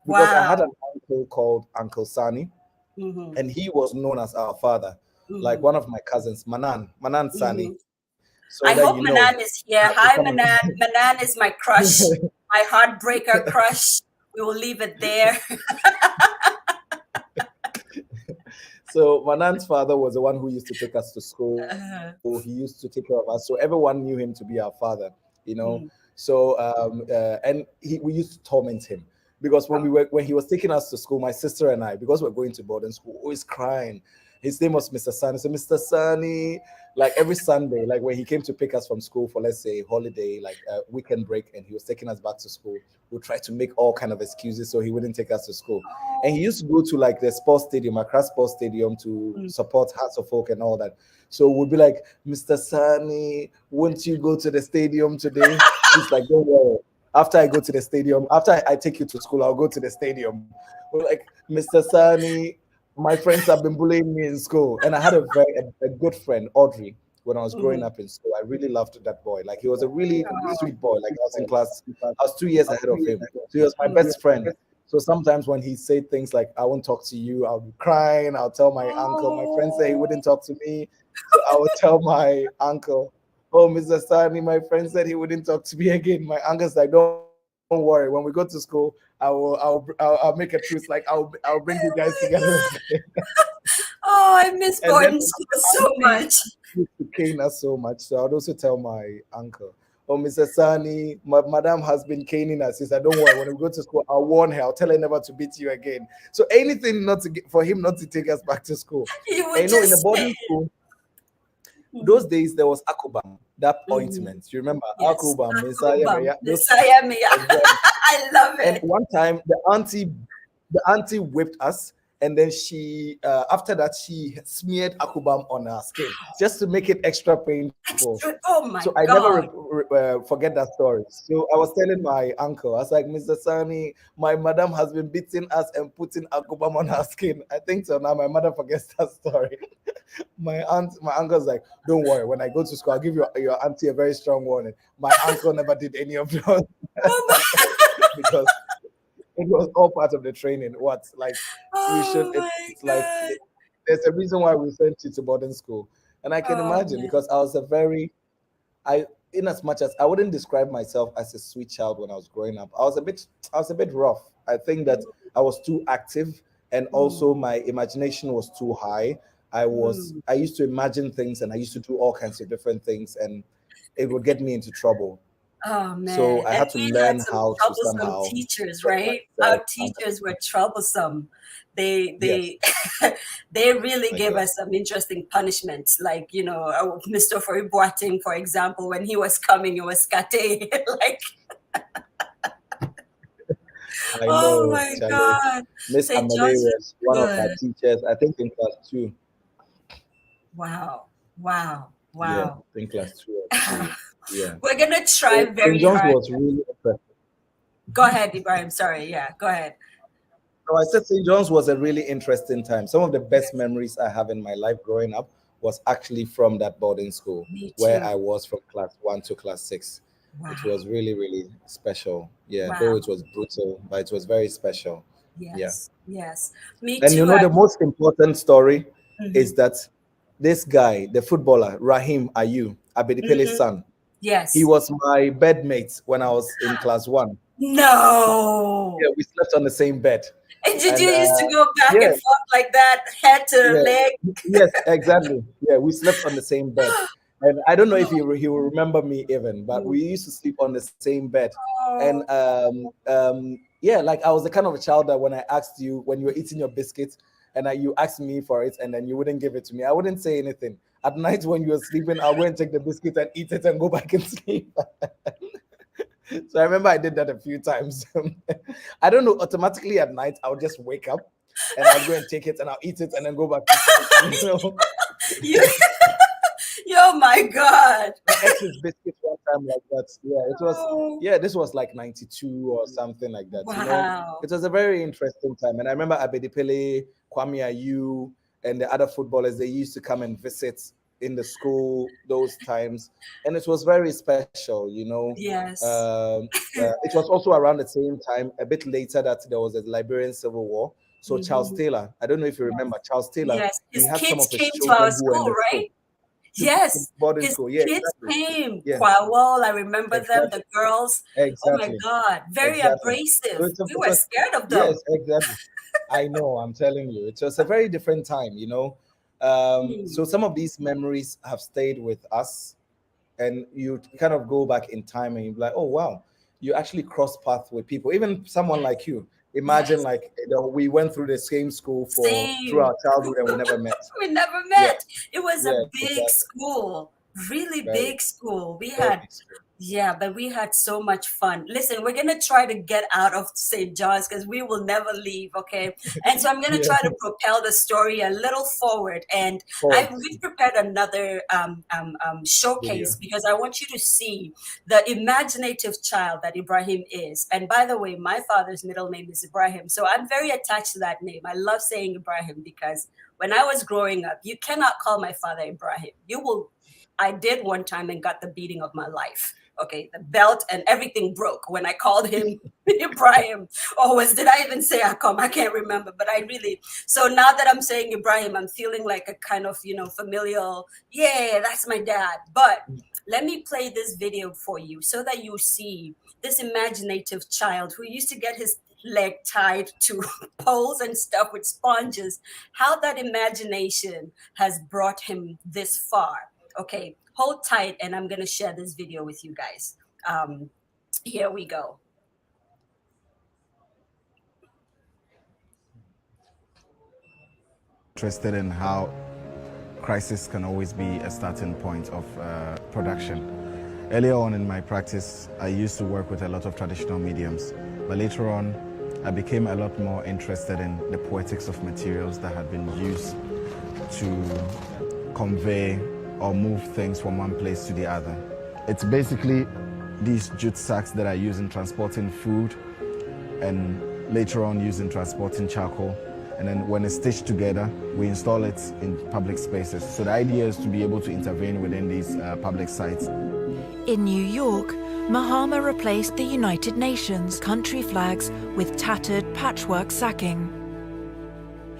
Speaker 5: Because I had
Speaker 1: Wow.
Speaker 5: an uncle called Uncle Sani,
Speaker 1: Mhm.
Speaker 5: and he was known as our father, like
Speaker 1: Mhm.
Speaker 5: one of my cousins, Manan Sani.
Speaker 1: Mhm.
Speaker 5: So
Speaker 1: I
Speaker 5: that
Speaker 1: hope
Speaker 5: you know,
Speaker 1: Manan is here.
Speaker 5: he had to
Speaker 1: Hi,
Speaker 5: come
Speaker 1: Manan. Manan is my crush, my heartbreaker crush. We will leave it there.
Speaker 5: So Manan's father was the one who used to take us to school.
Speaker 1: Uh,
Speaker 5: He used to take care of us. So everyone knew him to be our father, you know.
Speaker 1: mm.
Speaker 5: So and we used to torment him because when he was taking us to school, my sister and I, because we're going to boarding school, always crying. His name was Mr. Sani. So Mr. Sani, like every Sunday, like when he came to pick us from school for, let's say, holiday, like a weekend break, and he was taking us back to school, we'd try to make all kind of excuses so he wouldn't take us to school. And he used to go to like the sports stadium, Accra Sports Stadium, to support Hearts of Folk and all that. So we'd be like, Mr. Sani, won't you go to the stadium today? He's like, don't worry. After I go to the stadium, after I take you to school, I'll go to the stadium. We're like, Mr. Sani, my friends have been bullying me in school. And I had a good friend, Audrey, when I was growing up in school. I really loved that boy. Like he was a really sweet boy. Like I was in class, I was 2 years ahead of him. So he was my best friend. So sometimes when he said things like, I won't talk to you, I'll be crying. I'll tell my uncle. My friend said he wouldn't talk to me. So I would tell my uncle, oh, Mr. Sani, my friend said he wouldn't talk to me again. My uncle's like, don't worry. When we go to school, I'll make a truce. Like I'll bring you guys together.
Speaker 1: Oh, I miss
Speaker 5: And then
Speaker 1: boarding school so much.
Speaker 5: used to cane us so much. So I'd also tell my uncle, oh, Mr. Sani, madam has been caning us. He said, don't worry, when we go to school, I'll warn her. I'll tell her never to beat you again. So anything not to for him not to take us back to school.
Speaker 1: He
Speaker 5: And
Speaker 1: would
Speaker 5: you know, in the
Speaker 1: just
Speaker 5: boarding school, those days there was Akubam, that ointment. You remember
Speaker 1: yes.
Speaker 5: Akubam,
Speaker 1: Akubam.
Speaker 5: those
Speaker 1: Messiah Mia.
Speaker 5: exactly.
Speaker 1: I love
Speaker 5: And
Speaker 1: it.
Speaker 5: one time the auntie whipped us, and then she after that she smeared Akubam on her skin just to make it extra painful.
Speaker 1: Oh my
Speaker 5: So I never
Speaker 1: God.
Speaker 5: forget that story. So I was telling my uncle, I was like, Mr. Sani, my madam has been beating us and putting Akubam on her skin. I think so now my mother forgets that story. My uncle's like, don't worry, when I go to school, I'll give your auntie a very strong warning. My uncle never did any of those because it was all part of the training. What like you should?
Speaker 1: Oh my
Speaker 5: It's like
Speaker 1: God.
Speaker 5: there's a reason why we sent you to boarding school, and I can
Speaker 1: Oh
Speaker 5: imagine
Speaker 1: man.
Speaker 5: because I in as much as I wouldn't describe myself as a sweet child when I was growing up, I was a bit rough. I think that I was too active, and also my imagination was too high. I used to imagine things, and I used to do all kinds of different things, and it would get me into trouble.
Speaker 1: Oh
Speaker 5: So
Speaker 1: man.
Speaker 5: I
Speaker 1: And
Speaker 5: had to
Speaker 1: we had
Speaker 5: learn
Speaker 1: some
Speaker 5: how to
Speaker 1: troublesome
Speaker 5: somehow
Speaker 1: teachers,
Speaker 5: get
Speaker 1: right?
Speaker 5: myself
Speaker 1: Our
Speaker 5: under
Speaker 1: teachers were
Speaker 5: control.
Speaker 1: troublesome. They
Speaker 5: Yes,
Speaker 1: they they really
Speaker 5: my
Speaker 1: gave
Speaker 5: God.
Speaker 1: us some interesting punishments. Like, Mr. Boating, for example, when he was coming, it was kate. Like,
Speaker 5: I
Speaker 1: oh
Speaker 5: know,
Speaker 1: my
Speaker 5: Charlie.
Speaker 1: God.
Speaker 5: Miss
Speaker 1: St.
Speaker 5: Amale
Speaker 1: John's
Speaker 5: was
Speaker 1: was
Speaker 5: one of our
Speaker 1: good.
Speaker 5: teachers, I think in class 2.
Speaker 1: Wow. Wow. Wow.
Speaker 5: I think class 2 or 3. Yeah.
Speaker 1: We're gonna try
Speaker 5: St.
Speaker 1: very
Speaker 5: John's
Speaker 1: hard.
Speaker 5: was really interesting.
Speaker 1: Go ahead, Ibrahim. Sorry. Yeah, go ahead.
Speaker 5: So I said St. John's was a really interesting time. Some of the best memories I have in my life growing up was actually from that boarding school
Speaker 1: Me
Speaker 5: where
Speaker 1: too.
Speaker 5: I was from class 1 to class 6.
Speaker 1: Wow.
Speaker 5: It was really, really special. Yeah,
Speaker 1: Wow.
Speaker 5: though it was brutal, but it was very special.
Speaker 1: Yes. Yes. Me
Speaker 5: And
Speaker 1: too.
Speaker 5: you know, the most important story
Speaker 1: Mhm.
Speaker 5: is that this guy, the footballer, Rahim Ayu, Abedipele's son,
Speaker 1: Yes.
Speaker 5: he was my bedmate when I was in class 1.
Speaker 1: No.
Speaker 5: Yeah, we slept on the same bed.
Speaker 1: And did
Speaker 5: And,
Speaker 1: you used to go back
Speaker 5: yeah.
Speaker 1: and forth like that, head to
Speaker 5: Yeah.
Speaker 1: leg?
Speaker 5: Yes, exactly. Yeah, we slept on the same bed. And I don't know if he will remember me even, but we used to sleep on the same bed. And yeah, like I was the kind of a child that when I asked you, when you were eating your biscuits, and you asked me for it, and then you wouldn't give it to me, I wouldn't say anything. At night when you were sleeping, I'll go and take the biscuit and eat it and go back and sleep. So I remember I did that a few times. I don't know, automatically at night, I'll just wake up and I'll go and take it and I'll eat it and then go back to sleep, you know?
Speaker 1: Oh my God.
Speaker 5: I ate his biscuit one time like that. Yeah, it was, yeah, this was like 92 or something like that.
Speaker 1: Wow.
Speaker 5: You know, it was a very interesting time. And I remember Abedipele, Kwame Ayu, and the other footballers, they used to come and visit in the school those times. And it was very special, you know.
Speaker 1: Yes.
Speaker 5: It was also around the same time, a bit later, that there was a Liberian Civil War. So Charles Taylor, I don't know if you remember, Charles Taylor,
Speaker 1: yes, his
Speaker 5: he had
Speaker 1: kids
Speaker 5: some of his
Speaker 1: came to
Speaker 5: children
Speaker 1: our
Speaker 5: who were in
Speaker 1: school,
Speaker 5: the
Speaker 1: right?
Speaker 5: school.
Speaker 1: Yes,
Speaker 5: Boarding
Speaker 1: his
Speaker 5: school. Yeah,
Speaker 1: kids
Speaker 5: exactly.
Speaker 1: came.
Speaker 5: Yeah.
Speaker 1: Kwawol, I remember them,
Speaker 5: Exactly.
Speaker 1: the girls.
Speaker 5: Exactly.
Speaker 1: Oh my God, very
Speaker 5: Exactly.
Speaker 1: abrasive.
Speaker 5: So
Speaker 1: We were scared of them.
Speaker 5: Yes, exactly. I know, I'm telling you. It was a very different time, you know. So some of these memories have stayed with us, and you kind of go back in time and you're like, oh wow, you actually cross paths with people, even someone like you. Imagine, like, you know, we went through the same school through our childhood and we never met.
Speaker 1: We never met.
Speaker 5: Yeah.
Speaker 1: It was
Speaker 5: Yeah,
Speaker 1: a big
Speaker 5: exactly.
Speaker 1: school, really
Speaker 5: Very,
Speaker 1: big school. We
Speaker 5: very
Speaker 1: had,
Speaker 5: big school.
Speaker 1: yeah, but we had so much fun. Listen, we're going to try to get out of St. John's because we will never leave, okay? And so I'm going to try to propel the story a little forward. And we've prepared another showcase because I want you to see the imaginative child that Ibrahim is. And by the way, my father's middle name is Ibrahim. So I'm very attached to that name. I love saying Ibrahim because when I was growing up, you cannot call my father Ibrahim. You will. I did one time and got the beating of my life. Okay, the belt and everything broke when I called him Ibrahim. Or did I even say Akom? I can't remember, but I really, so now that I'm saying Ibrahim, I'm feeling like a kind of, you know, familial, yeah, that's my dad. But let me play this video for you so that you see this imaginative child who used to get his leg tied to poles and stuff with sponges, how that imagination has brought him this far. Okay, hold tight and I'm going to share this video with you guys. Here we go.
Speaker 3: Interested in how crisis can always be a starting point of production. Earlier on in my practice, I used to work with a lot of traditional mediums, but later on, I became a lot more interested in the poetics of materials that had been used to convey or move things from one place to the other. It's basically these jute sacks that I use in transporting food and later on use in transporting charcoal. And then when it's stitched together, we install it in public spaces. So the idea is to be able to intervene within these public sites.
Speaker 6: In New York, Mahama replaced the United Nations country flags with tattered patchwork sacking.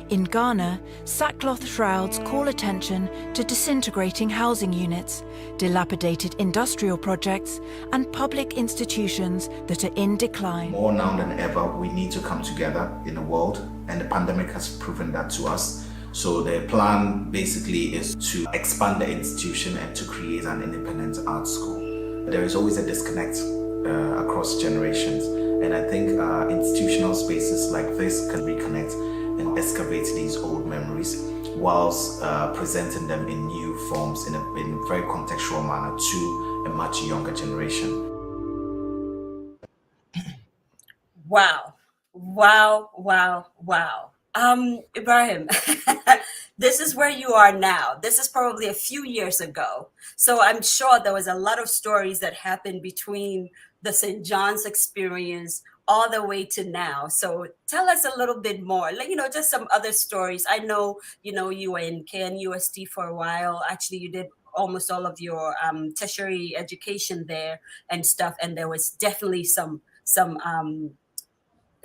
Speaker 6: In Ghana, sackcloth shrouds call attention to disintegrating housing units, dilapidated industrial projects, and public institutions that are in decline.
Speaker 3: More now than ever, we need to come together in the world, and the pandemic has proven that to us. So the plan basically is to expand the institution and to create an independent art school. There is always a disconnect across generations, and I think institutional spaces like this can reconnect and excavate these old memories whilst presenting them in new forms in a very contextual manner to a much younger generation.
Speaker 1: Wow, wow, wow, wow. Ibrahim, this is where you are now. This is probably a few years ago. So I'm sure there was a lot of stories that happened between the St. John's experience all the way to now. So tell us a little bit more, like, just some other stories. I know, you were in KNUST for a while. Actually, you did almost all of your tertiary education there and stuff. And there was definitely some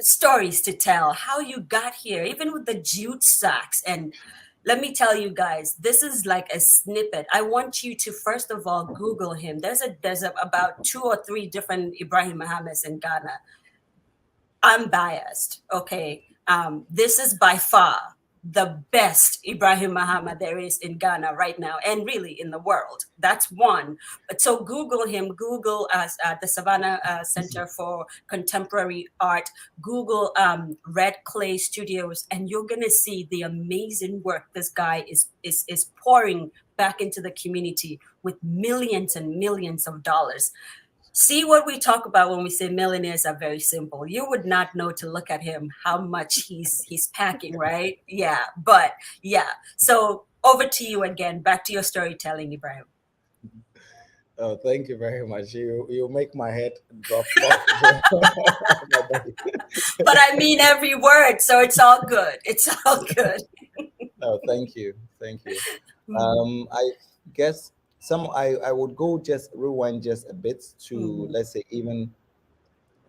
Speaker 1: stories to tell how you got here, even with the jute sacks. And let me tell you guys, this is like a snippet. I want you to first of all Google him. There's about 2 or 3 different Ibrahim Mahamas in Ghana. I'm biased, okay? This is by far the best Ibrahim Mahama there is in Ghana right now, and really in the world. That's one. So Google him. Google the Savannah Center for Contemporary Art. Google Red Clay Studios, and you're gonna see the amazing work this guy is pouring back into the community with millions and millions of dollars. See, what we talk about when we say millionaires are very simple. You would not know to look at him how much he's packing, right? Yeah, but yeah. So over to you again. Back to your storytelling, Ibrahim.
Speaker 5: Oh, thank you very much. You make my head drop.
Speaker 1: But I mean every word, so it's all good. It's all good.
Speaker 5: Oh, thank you. I guess I would go just rewind just a bit to let's say even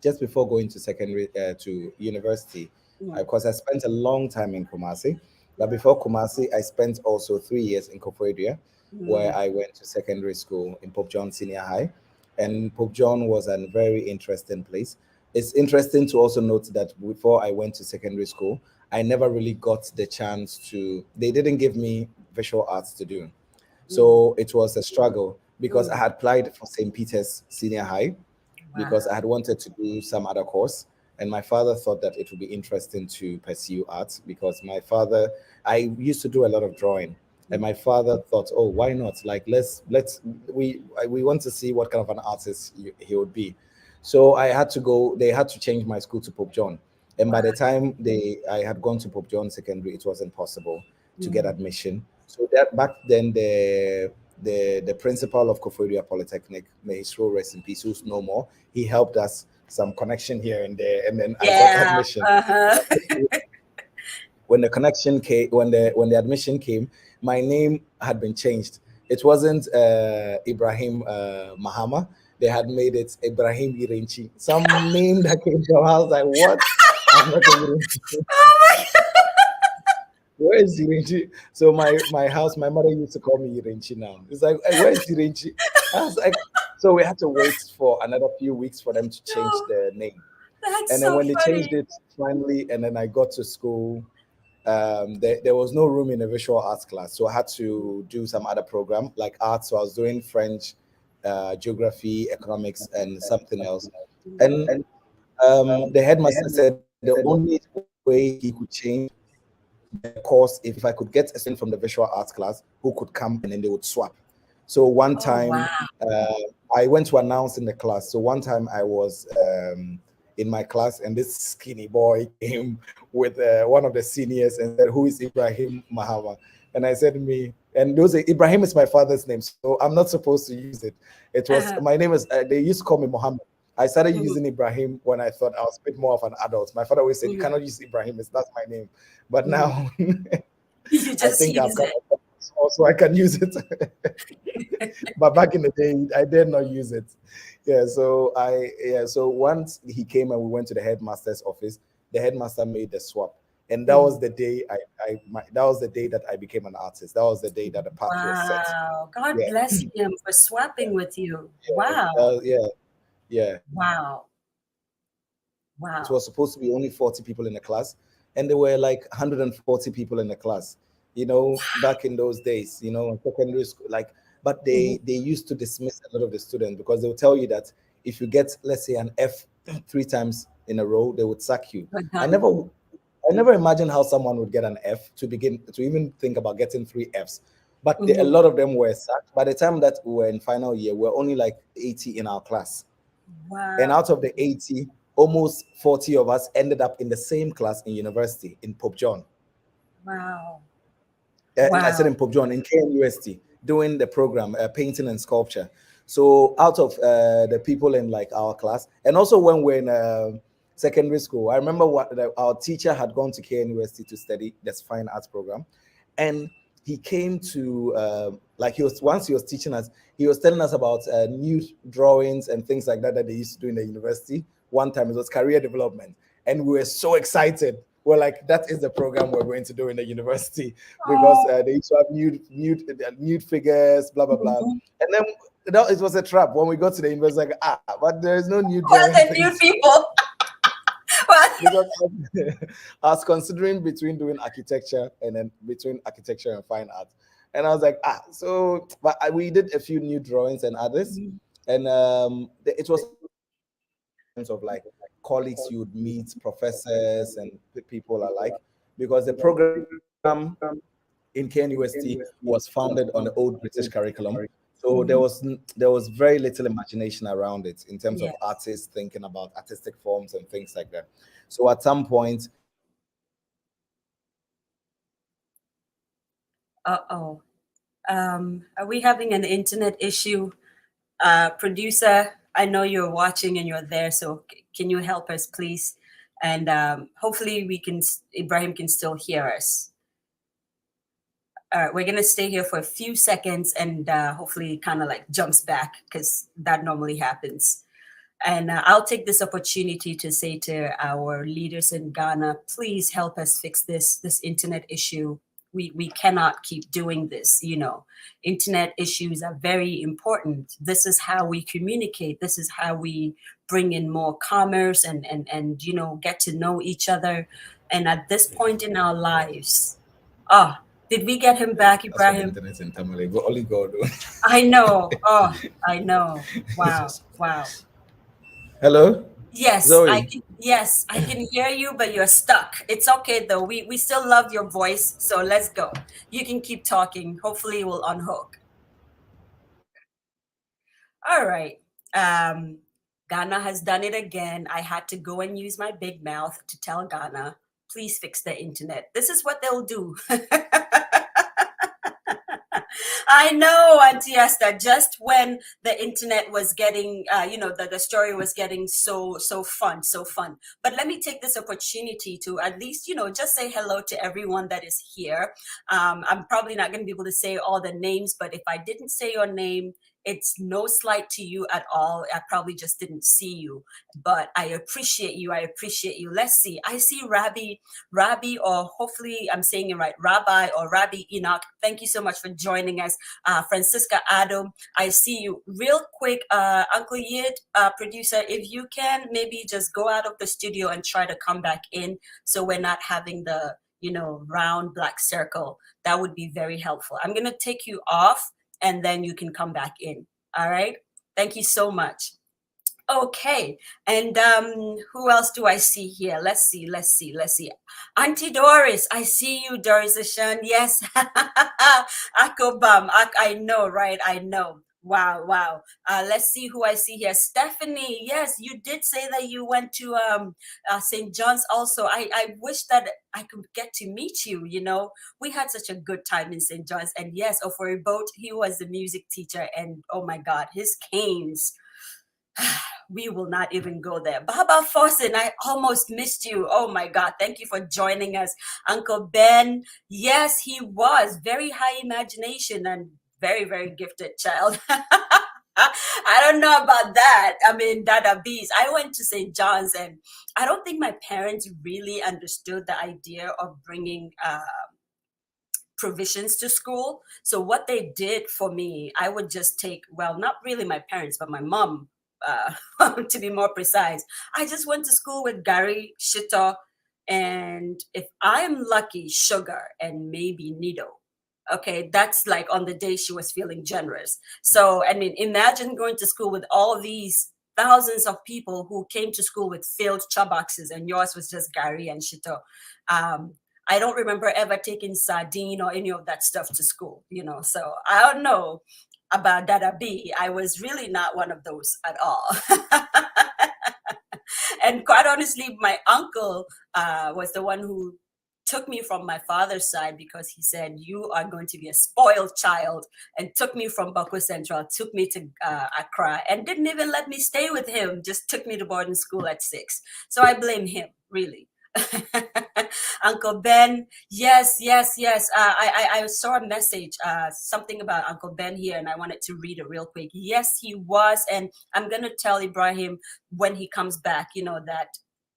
Speaker 5: just before going to secondary to university, because I spent a long time in Kumasi. But before Kumasi, I spent also 3 years in Koforidua, where I went to secondary school in Pope John Senior High, and Pope John was a very interesting place. It's interesting to also note that before I went to secondary school, I never really got the chance to. They didn't give me visual arts to do. So it was a struggle because I had applied for St. Peter's Senior High because I had wanted to do some other course. And my father thought that it would be interesting to pursue art because I used to do a lot of drawing. And my father thought, oh, why not? Like, we want to see what kind of an artist he would be. So I had to go, they had to change my school to Pope John. And by the time I had gone to Pope John Secondary, it wasn't possible to get admission. So that back then the principal of Koforidua Polytechnic, may his soul rest in peace, who's no more, he helped us some connection here and there, and then I got admission. When the connection came, when the admission came, my name had been changed. It wasn't Ibrahim Mahama. They had made it Ibrahim Irenchi. Some name that came from. I was like, what? I'm not Irenchi.
Speaker 1: Oh my God.
Speaker 5: Where is Irenchi? So my house, my mother used to call me Irenchi now. It's like, hey, where is Irenchi? I was like, so we had to wait for another few weeks for them to change the name.
Speaker 1: That's
Speaker 5: and then
Speaker 1: so
Speaker 5: when
Speaker 1: funny.
Speaker 5: they changed it finally, and then I got to school, there was no room in a visual arts class, so I had to do some other program like art. So I was doing French, geography, economics, and something else. And the headmaster said the only way he could change the course if I could get a student from the visual arts class who could come, and then they would swap. So one time I went to announce in the class. So one time I was in my class, and this skinny boy came with one of the seniors and said, "Who is Ibrahim Mahama?" And I said, "Me." And those Ibrahim is my father's name, so I'm not supposed to use it. It was my name is. They used to call me Muhammad. I started using Ibrahim when I thought I was a bit more of an adult. My father always said, "You cannot use Ibrahim; that's my name." But now,
Speaker 1: You just
Speaker 5: I think
Speaker 1: use it.
Speaker 5: also I can use it. But back in the day, I did not use it. So once he came and we went to the headmaster's office, the headmaster made the swap, and that was the day that was the day that I became an artist. That was the day that the path was set.
Speaker 1: Wow. God bless him for swapping with you. Wow.
Speaker 5: Yeah.
Speaker 1: Wow.
Speaker 5: It was supposed to be only 40 people in the class, and there were like 140 people in the class. Back in those days, in secondary school, but they used to dismiss a lot of the students because they'll tell you that if you get, let's say, an F 3 times in a row, they would sack you. I never imagined how someone would get an F to even think about getting 3 Fs. But a lot of them were sacked. By the time that we were in final year, we were only like 80 in our class.
Speaker 1: Wow.
Speaker 5: And out of the 80, almost 40 of us ended up in the same class in university in Pope John.
Speaker 1: Wow.
Speaker 5: I said in
Speaker 1: Wow.
Speaker 5: Pope John in KNUST doing the program, painting and sculpture. So out of the people in like our class, and also when we're in secondary school, I remember our teacher had gone to KNUST to study this fine arts program, and he came to like he was teaching us, he was telling us about nude drawings and things like that they used to do in the university. One time it was career development, and we were so excited. We're like, that is the program we're going to do in the university, because they used to have nude figures, blah blah blah.
Speaker 1: Mhm.
Speaker 5: And then it was a trap. When we got to the university, like, but there is no nude
Speaker 1: Well,
Speaker 5: drawing
Speaker 1: the
Speaker 5: thing.
Speaker 1: new people. Well,
Speaker 5: Because I was considering between doing architecture and then between architecture and fine art, and I was like, so. But we did a few new drawings and others, and it was of like colleagues you would meet, professors and people alike, because the program in KNUST was founded on the old British curriculum. So there was very little imagination around it in terms of
Speaker 1: yes.
Speaker 5: artists thinking about artistic forms and things like that. So at some point,
Speaker 1: Uh-oh. Are we having an internet issue? Producer, I know you're watching and you're there, so can you help us, please? And hopefully Ibrahim can still hear us. All right, we're gonna stay here for a few seconds and hopefully kind of like jumps back, because that normally happens. And I'll take this opportunity to say to our leaders in Ghana, please help us fix this internet issue. We cannot keep doing this. Internet issues are very important. This is how we communicate. This is how we bring in more commerce and get to know each other. And at this point in our lives, did we get him back,
Speaker 5: that's what the
Speaker 1: Ibrahim?
Speaker 5: internet in Tamale, but only God.
Speaker 1: I know. Oh, I know. Wow. Wow.
Speaker 5: Hello,
Speaker 1: Yes,
Speaker 5: Zoe.
Speaker 1: I can hear you, but you're stuck. It's okay though. We still love your voice, so let's go. You can keep talking. Hopefully we'll unhook. All right. Ghana has done it again. I had to go and use my big mouth to tell Ghana, please fix the internet. This is what they'll do. I know, Auntie Esther, just when the internet was getting, the story was getting so fun, so fun. But let me take this opportunity to at least, just say hello to everyone that is here. I'm probably not going to be able to say all the names, but if I didn't say your name, it's no slight to you at all. I probably just didn't see you, but I appreciate you. I appreciate you. Let's see. I see Rabbi, or hopefully I'm saying it right, Rabbi or Rabbi Enoch. Thank you so much for joining us. Francisca Adam, I see you. Real quick, Uncle Yid, producer, if you can, maybe just go out of the studio and try to come back in, so we're not having the, round black circle. That would be very helpful. I'm going to take you off and then you can come back in. All right. Thank you so much. Okay, and who else do I see here? Let's see. Auntie Doris, I see you, Doris Ashan. Yes, Akobam. I know, right? I know. Wow. Let's see who I see here. Stephanie, yes, you did say that you went to St. John's also. I wish that I could get to meet you. We had such a good time in St. John's. And yes, Oforiboat, he was the music teacher. And oh my God, his canes. We will not even go there. Baba Fawcett, I almost missed you. Oh my God. Thank you for joining us. Uncle Ben. Yes, he was very high imagination and very, very gifted child. I don't know about that. I mean, Dada Bees. I went to St. John's and I don't think my parents really understood the idea of bringing provisions to school. So what they did for me, I would just take, well, not really my parents, but my mom, to be more precise. I just went to school with Gary, Shito, and if I'm lucky, Sugar, and maybe Nido. Okay, that's like on the day she was feeling generous. So, I mean, imagine going to school with all these thousands of people who came to school with filled boxes, and yours was just Gary and Shito. I don't remember ever taking sardine or any of that stuff to school, so I don't know about Dada B. I was really not one of those at all. And quite honestly, my uncle was the one who took me from my father's side because he said, you are going to be a spoiled child, and took me from Bako Central, took me to Accra, and didn't even let me stay with him, just took me to boarding school at 6. So I blame him, really. Uncle Ben, yes. I saw a message, something about Uncle Ben here, and I wanted to read it real quick. Yes, he was, and I'm gonna tell Ibrahim when he comes back, you know, that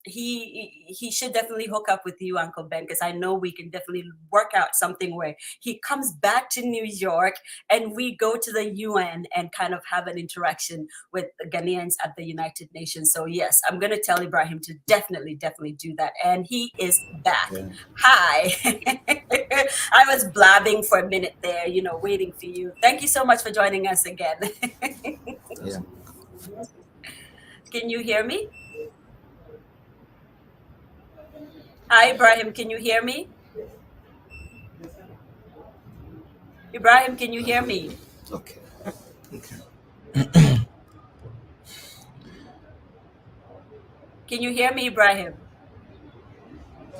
Speaker 1: he should definitely hook up with you, Uncle Ben, because I know we can definitely work out something where he comes back to New York and we go to the UN and kind of have an interaction with the Ghanaians at the United Nations. So yes, I'm going to tell Ibrahim to definitely do that. And he is back. Yeah. Hi. I was blabbing for a minute there, you know, waiting for you. Thank you so much for joining us again.
Speaker 5: Yeah.
Speaker 1: Can you hear me? Hi, Ibrahim, can you hear me? Ibrahim, can you hear me?
Speaker 5: Okay.
Speaker 1: Can you hear me, Ibrahim?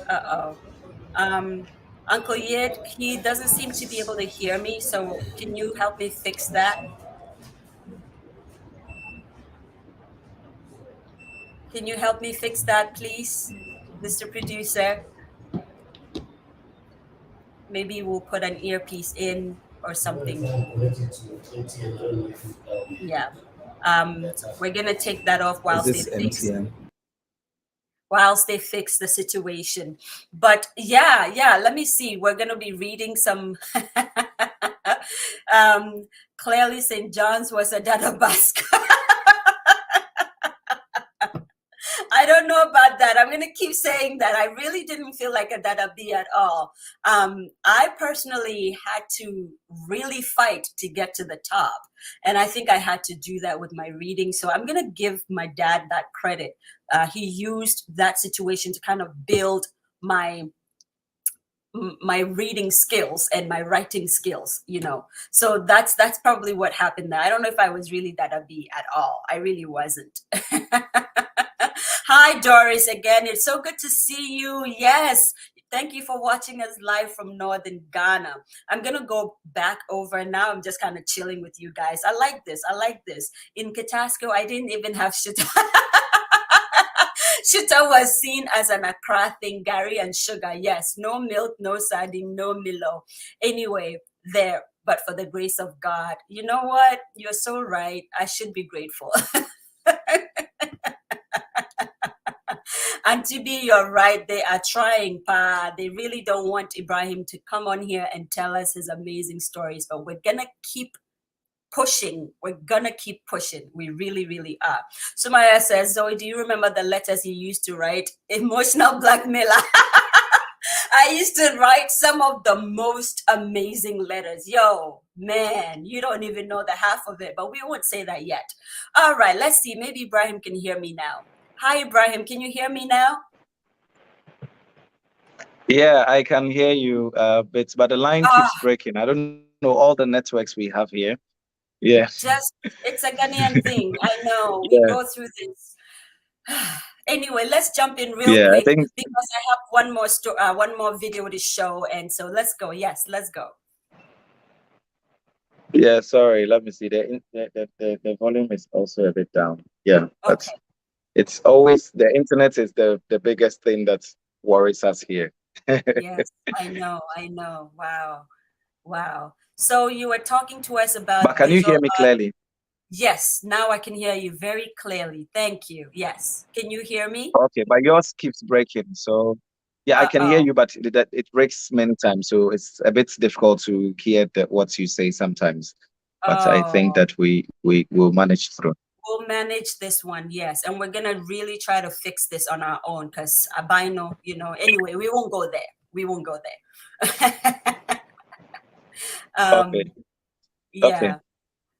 Speaker 1: Uh-oh. Uncle Yid, he doesn't seem to be able to hear me, so can you help me fix that? Can you help me fix that, please, Mr. Producer? Maybe we'll put an earpiece in or something. Yeah. We're gonna take that off whilst they fix the situation. But yeah, let me see. We're gonna be reading some clearly St. John's was a Dadabaska. I don't know about that. I'm going to keep saying that. I really didn't feel like a Dadabi at all. I personally had to really fight to get to the top. And I think I had to do that with my reading. So I'm going to give my dad that credit. He used that situation to kind of build my reading skills and my writing skills, you know. So that's probably what happened there. I don't know if I was really Dadabi at all. I really wasn't. Hi, Doris, again. It's so good to see you. Yes. Thank you for watching us live from Northern Ghana. I'm going to go back over now. I'm just kind of chilling with you guys. I like this. In Katasco, I didn't even have Shuta. Shuta was seen as an Accra thing, Gary and sugar. Yes, no milk, no sardine, no Milo. Anyway, there. But for the grace of God, you know what? You're so right. I should be grateful. And to be, you're right, they are trying, pa. They really don't want Ibrahim to come on here and tell us his amazing stories, but we're gonna keep pushing. We're gonna keep pushing. We really are. Sumaya says, Zoe, do you remember the letters you used to write? Emotional blackmailer. I used to write some of the most amazing letters. Yo, man, you don't even know the half of it, but we won't say that yet. All right, let's see. Maybe Ibrahim can hear me now. Hi, Ibrahim. Can you hear me now?
Speaker 7: Yeah, I can hear you, but the line keeps breaking. I don't know all the networks we have here. Yeah.
Speaker 1: It's a Ghanaian thing. I know. We go through this. Anyway, let's jump in real quick because I have one more video to show, and so let's go. Yes, let's go.
Speaker 7: Yeah, sorry. Let me see. The volume is also a bit down. Yeah.
Speaker 1: Okay.
Speaker 7: It's always the internet is the biggest thing that worries us here.
Speaker 1: Yes, I know. Wow. So you were talking to us about.
Speaker 7: But can you hear me clearly?
Speaker 1: Yes, now I can hear you very clearly. Thank you. Yes. Can you hear me?
Speaker 7: Okay, but yours keeps breaking. So yeah, I can hear you, but it breaks many times. So it's a bit difficult to hear what you say sometimes. But I think that we will manage through.
Speaker 1: We'll manage this one, yes. And we're gonna really try to fix this on our own because Abino, you know, anyway, we won't go there.
Speaker 7: Okay.
Speaker 1: Yeah.
Speaker 7: Okay.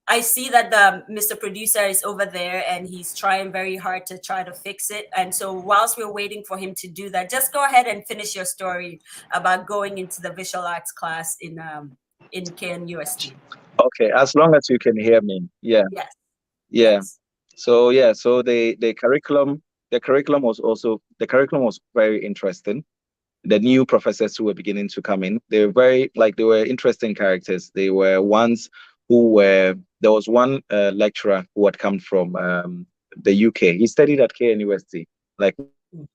Speaker 1: I see that the Mr. Producer is over there and he's trying very hard to try to fix it. And so whilst we're waiting for him to do that, just go ahead and finish your story about going into the visual arts class in KNUST.
Speaker 7: Okay, as long as you can hear me. Yeah.
Speaker 1: Yes.
Speaker 7: Yeah.
Speaker 1: Yes.
Speaker 7: So the curriculum was very interesting. the new professors who were beginning to come in. They were interesting characters. They were ones who were, there was one lecturer who had come from the UK. He studied at KN University. Like, his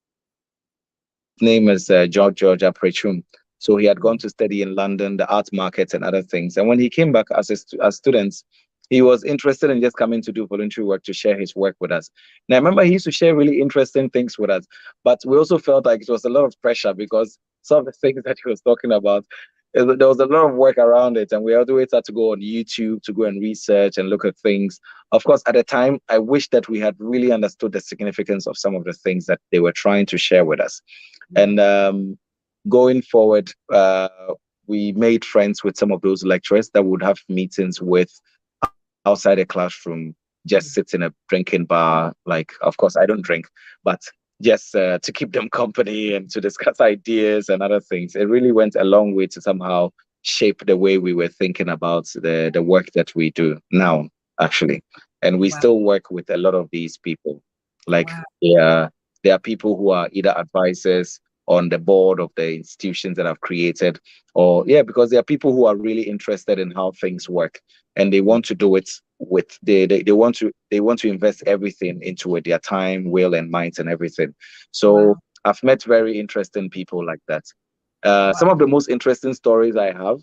Speaker 7: name is George Aprechum. So he had gone to study in London, the art markets and other things. And when he came back as students, he was interested in just coming to do voluntary work to share his work with us. And I remember he used to share really interesting things with us, but we also felt like it was a lot of pressure because some of the things that he was talking about, there was a lot of work around it. And we always had to go on YouTube to go and research and look at things. Of course, at the time, I wish that we had really understood the significance of some of the things that they were trying to share with us. And going forward, we made friends with some of those lecturers that would have meetings with outside a classroom, just sit in a drinking bar. Like, of course, I don't drink, but just to keep them company and to discuss ideas and other things. It really went a long way to somehow shape the way we were thinking about the work that we do now, actually. And we still work with a lot of these people. Like, there are people who are either advisors on the board of the institutions that I've created, or because there are people who are really interested in how things work and they want to do it with they want to invest everything into it, their time, will and minds and everything. So I've met very interesting people like that. Some of the most interesting stories I have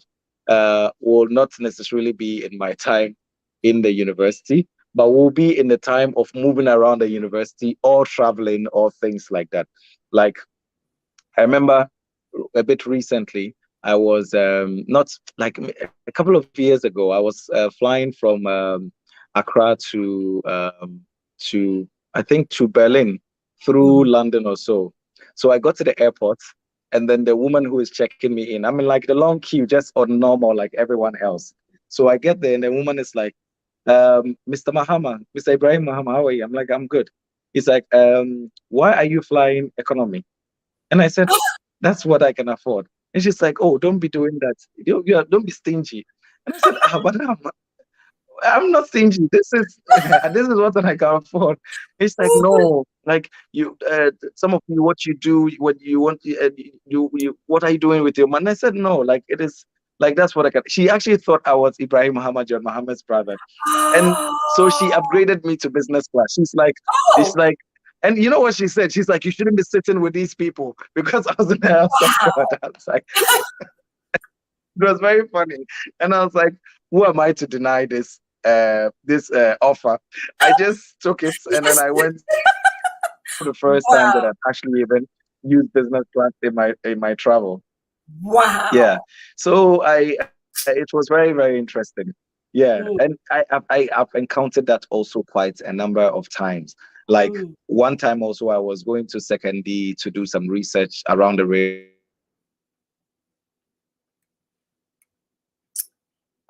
Speaker 7: will not necessarily be in my time in the university, but will be in the time of moving around the university or traveling or things like that. Like, I remember a bit recently, I was not like a couple of years ago, I was flying from Accra to I think to Berlin through London or so. So I got to the airport, and then the woman who is checking me in, I'm in like the long queue, just on normal like everyone else. So I get there, and the woman is like, Mr. Mahama, Mr. Ibrahim Mahama, how are you? I'm like, I'm good. He's like, why are you flying economy? And I said, that's what I can afford. And she's like, oh, don't be doing that. Don't be stingy. And I said, but I'm not stingy. This is what I can afford. It's like, no, like you, some of you, what you do, what you want, what are you doing with your money? And I said, no, like it is, like that's what I can. She actually thought I was Ibrahim Mahama, John Muhammad's brother, and so she upgraded me to business class. She's like, and you know what she said? She's like, you shouldn't be sitting with these people, because I was in the house of God. I was like, it was very funny. And I was like, who am I to deny this offer? I just took it, and then I went for the first time that I've actually even used business class in my travel.
Speaker 1: Wow.
Speaker 7: Yeah. So it was very, very interesting. Yeah. And I've encountered that also quite a number of times. Like one time also, I was going to Second D to do some research around the rail.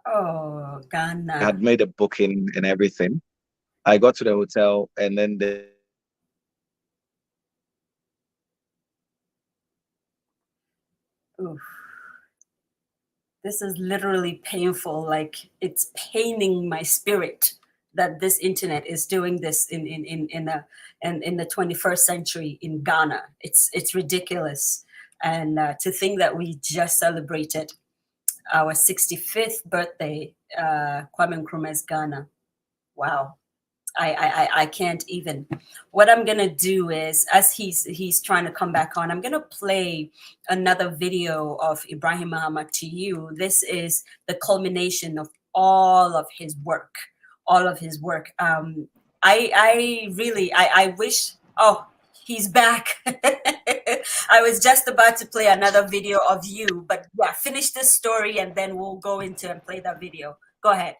Speaker 1: Oh, Ghana.
Speaker 7: I had made a booking and everything. I got to the hotel, and then
Speaker 1: Oof. This is literally painful. Like, it's paining my spirit that this internet is doing this in the 21st century in Ghana. It's ridiculous. And to think that we just celebrated our 65th birthday, Kwame Nkrumah's Ghana. Wow. I can't even. What I'm gonna do is, as he's trying to come back on, I'm gonna play another video of Ibrahim Mahama to you. This is the culmination of all of his work, I wish. Oh, he's back. I was just about to play another video of you, but yeah, finish this story and then we'll go into and play that video. Go ahead.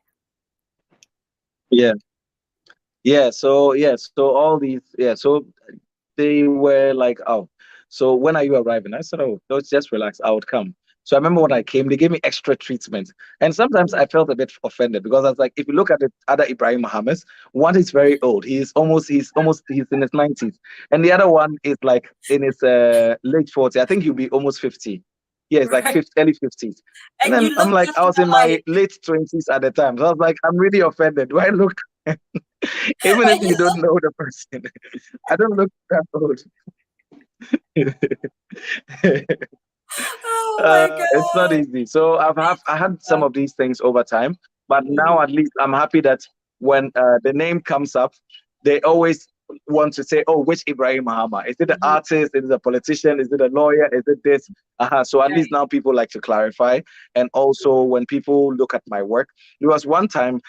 Speaker 7: So all these, so they were like, oh, so when are you arriving? I said, oh, let's just relax, I would come. So I remember when I came, they gave me extra treatment. And sometimes I felt a bit offended, because I was like, if you look at the other Ibrahim Mahamas, one is very old. He's in his 90s. And the other one is like in his late 40s. I think he'll be almost 50. Yeah, it's like early 50s. And then I'm like, I was in my late 20s at the time. So I was like, I'm really offended. Do I look, even if you don't know the person, I don't look that old.
Speaker 1: Oh my
Speaker 7: It's not
Speaker 1: God.
Speaker 7: easy. So I had some of these things over time, but now
Speaker 1: Mhm.
Speaker 7: at least I'm happy that when the name comes up, they always want to say, "Oh, which Ibrahim Mahama? Is it an
Speaker 1: Mhm.
Speaker 7: artist? Is it a politician? Is it a lawyer? Is it this?" So at least
Speaker 1: Right.
Speaker 7: now people like to clarify. And also when people look at my work, there was one time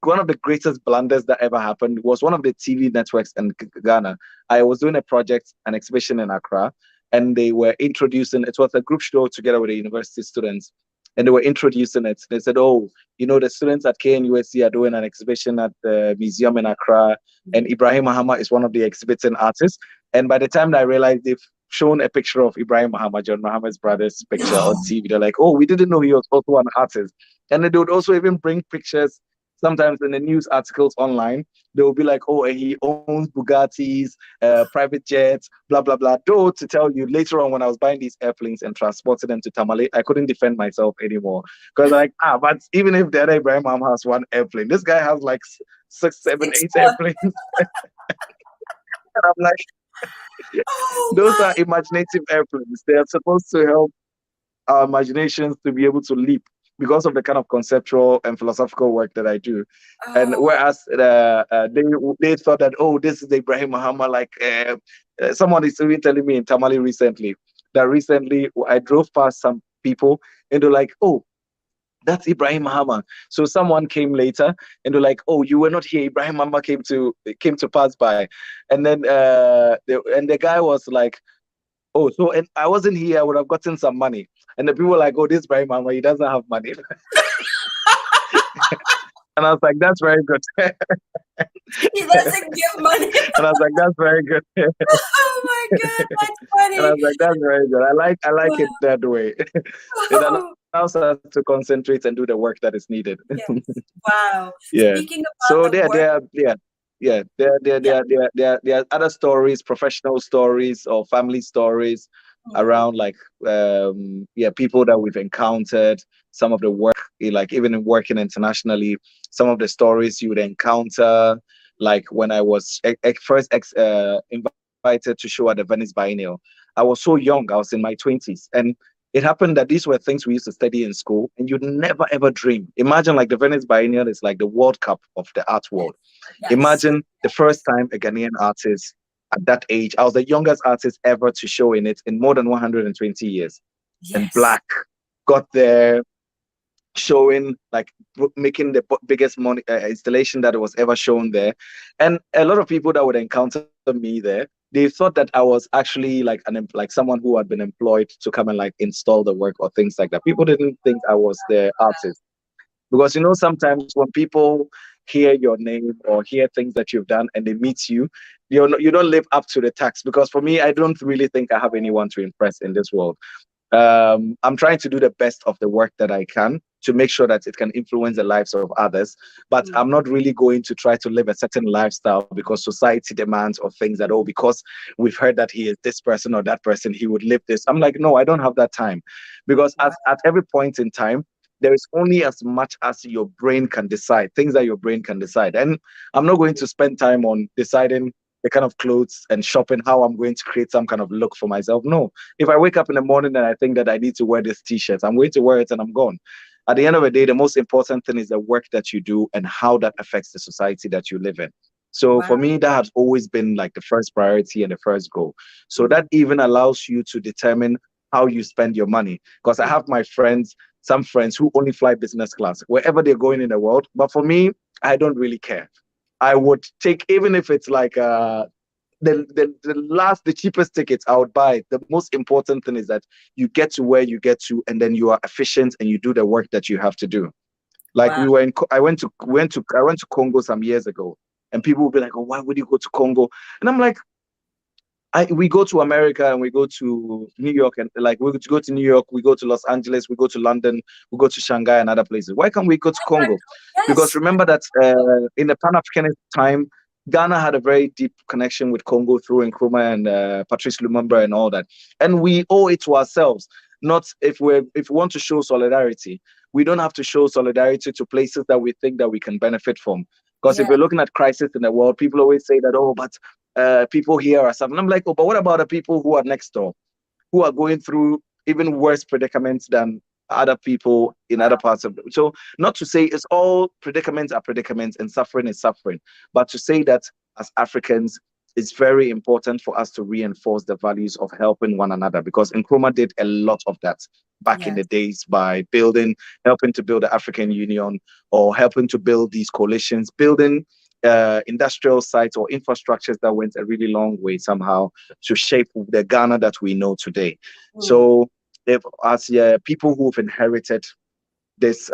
Speaker 7: one of the greatest blunders that ever happened was one of the TV networks in Ghana. I was doing a project, an exhibition in Accra, and they were introducing it was a group show together with the university students, and they were introducing it. They said, "Oh, the students at KNUSC are doing an exhibition at the museum in Accra, and
Speaker 1: Mhm.
Speaker 7: Ibrahim Mahama is one of the exhibiting artists." And by the time I realized they've shown a picture of Ibrahim Mahama, John Mahama's brother's picture on
Speaker 1: No.
Speaker 7: TV, they're like, "Oh, we didn't know he was also an artist." And then they would also even bring pictures sometimes in the news articles online. They will be like, "Oh, and he owns Bugattis, private jets, blah blah blah." Though to tell you later on, when I was buying these airplanes and transporting them to Tamale, I couldn't defend myself anymore because like but even if the other Ibrahim Mahama has one airplane, this guy has like six, seven,
Speaker 1: Six
Speaker 7: eight
Speaker 1: more.
Speaker 7: airplanes, and I'm like,
Speaker 1: Oh
Speaker 7: those are
Speaker 1: my.
Speaker 7: imaginative airplanes. They are supposed to help our imaginations to be able to leap because of the kind of conceptual and philosophical work that I do. And
Speaker 1: Oh.
Speaker 7: whereas they thought that, oh, this is Ibrahim Mahama, like someone is even telling me in Tamale recently that recently I drove past some people and they're like, oh, that's Ibrahim Mahama. So someone came later and they're like, "Oh, you were not here. Ibrahim Mahama came to pass by," and then the guy was like, "Oh, so and I wasn't here. I would have gotten some money." And the people were like, "Oh, this Ibrahim Mahama, he doesn't have money." And I was like, "That's very good."
Speaker 1: He doesn't give money.
Speaker 7: And I was like, "That's very good."
Speaker 1: Oh my God, that's
Speaker 7: And I
Speaker 1: funny.
Speaker 7: was like, "That's very good. I like it that way." It
Speaker 1: Oh,
Speaker 7: allows us to concentrate and do the work that is needed.
Speaker 1: yes. Wow.
Speaker 7: Yeah.
Speaker 1: Speaking about
Speaker 7: So
Speaker 1: the work,
Speaker 7: yeah,
Speaker 1: yeah.
Speaker 7: there are other stories, professional stories or family stories
Speaker 1: Mhm.
Speaker 7: around like people that we've encountered, some of the work, like even in working internationally, some of the stories you would encounter, like when I was first invited to show at the Venice Biennial. I was so young, I was in my 20s, and it happened that these were things we used to study in school, and you'd never ever dream. Imagine like the Venice Biennial is like the World Cup of the art
Speaker 1: Yes.
Speaker 7: world.
Speaker 1: Yes.
Speaker 7: Imagine the first time a Ghanaian artist at that age, I was the youngest artist ever to show in it in more than 120 years. And
Speaker 1: Yes.
Speaker 7: Black got there showing like making the biggest money installation that was ever shown there, and a lot of people that would encounter me there, they thought that I was actually like like someone who had been employed to come and like install the work or things like that. People didn't think I was the artist because sometimes when people hear your name or hear things that you've done and they meet you, you don't live up to the tax. Because for me, I don't really think I have anyone to impress in this world. I'm trying to do the best of the work that I can to make sure that it can influence the lives of others. But
Speaker 1: Mm.
Speaker 7: I'm not really going to try to live a certain lifestyle because society demands or things that, oh, because we've heard that he is this person or that person, he would live this. I'm like, no, I don't have that time. Because
Speaker 1: Wow.
Speaker 7: at every point in time, there is only as much as your brain can decide, things that your brain can decide. And I'm not going to spend time on deciding the kind of clothes and shopping, how I'm going to create some kind of look for myself. No, if I wake up in the morning and I think that I need to wear this t-shirt, I'm going to wear it and I'm gone. At the end of the day, the most important thing is the work that you do and how that affects the society that you live in. So
Speaker 1: Wow.
Speaker 7: for me, that has always been like the first priority and the first goal. So that
Speaker 1: Mhm.
Speaker 7: even allows you to determine how you spend your money. Because I
Speaker 1: Mhm.
Speaker 7: have some friends who only fly business class wherever they're going in the world. But for me, I don't really care. I would take, even if it's like the cheapest tickets I would buy. The most important thing is that you get to where you get to, and then you are efficient and you do the work that you have to do. Like
Speaker 1: Wow.
Speaker 7: I went to Congo some years ago, and people would be like, "Oh, why would you go to Congo?" And I'm like, we go to America and we go to New York, and like we go to New York, we go to Los Angeles, we go to London, we go to Shanghai and other places. Why can't we go to
Speaker 1: Why not?
Speaker 7: Congo? Because
Speaker 1: Yes.
Speaker 7: remember that in the Pan-Africanist time, Ghana had a very deep connection with Congo through Nkrumah and Patrice Lumumba and all that, and we owe it to ourselves. Not if we want to show solidarity, we don't have to show solidarity to places that we think that we can benefit from. Because if
Speaker 1: Yeah.
Speaker 7: you're looking at crisis in the world, people always say that, oh, but people here are suffering. I'm like, oh, but what about the people who are next door, who are going through even worse predicaments than other people in other parts of the. So not to say it's all predicaments are predicaments and suffering is suffering, but to say that as Africans, it's very important for us to reinforce the values of helping one another, because Nkrumah did a lot of that back in the days by helping to build the African Union, or helping to build these coalitions, building industrial sites or infrastructures that went a really long way somehow to shape the Ghana that we know today. So if as people who've inherited this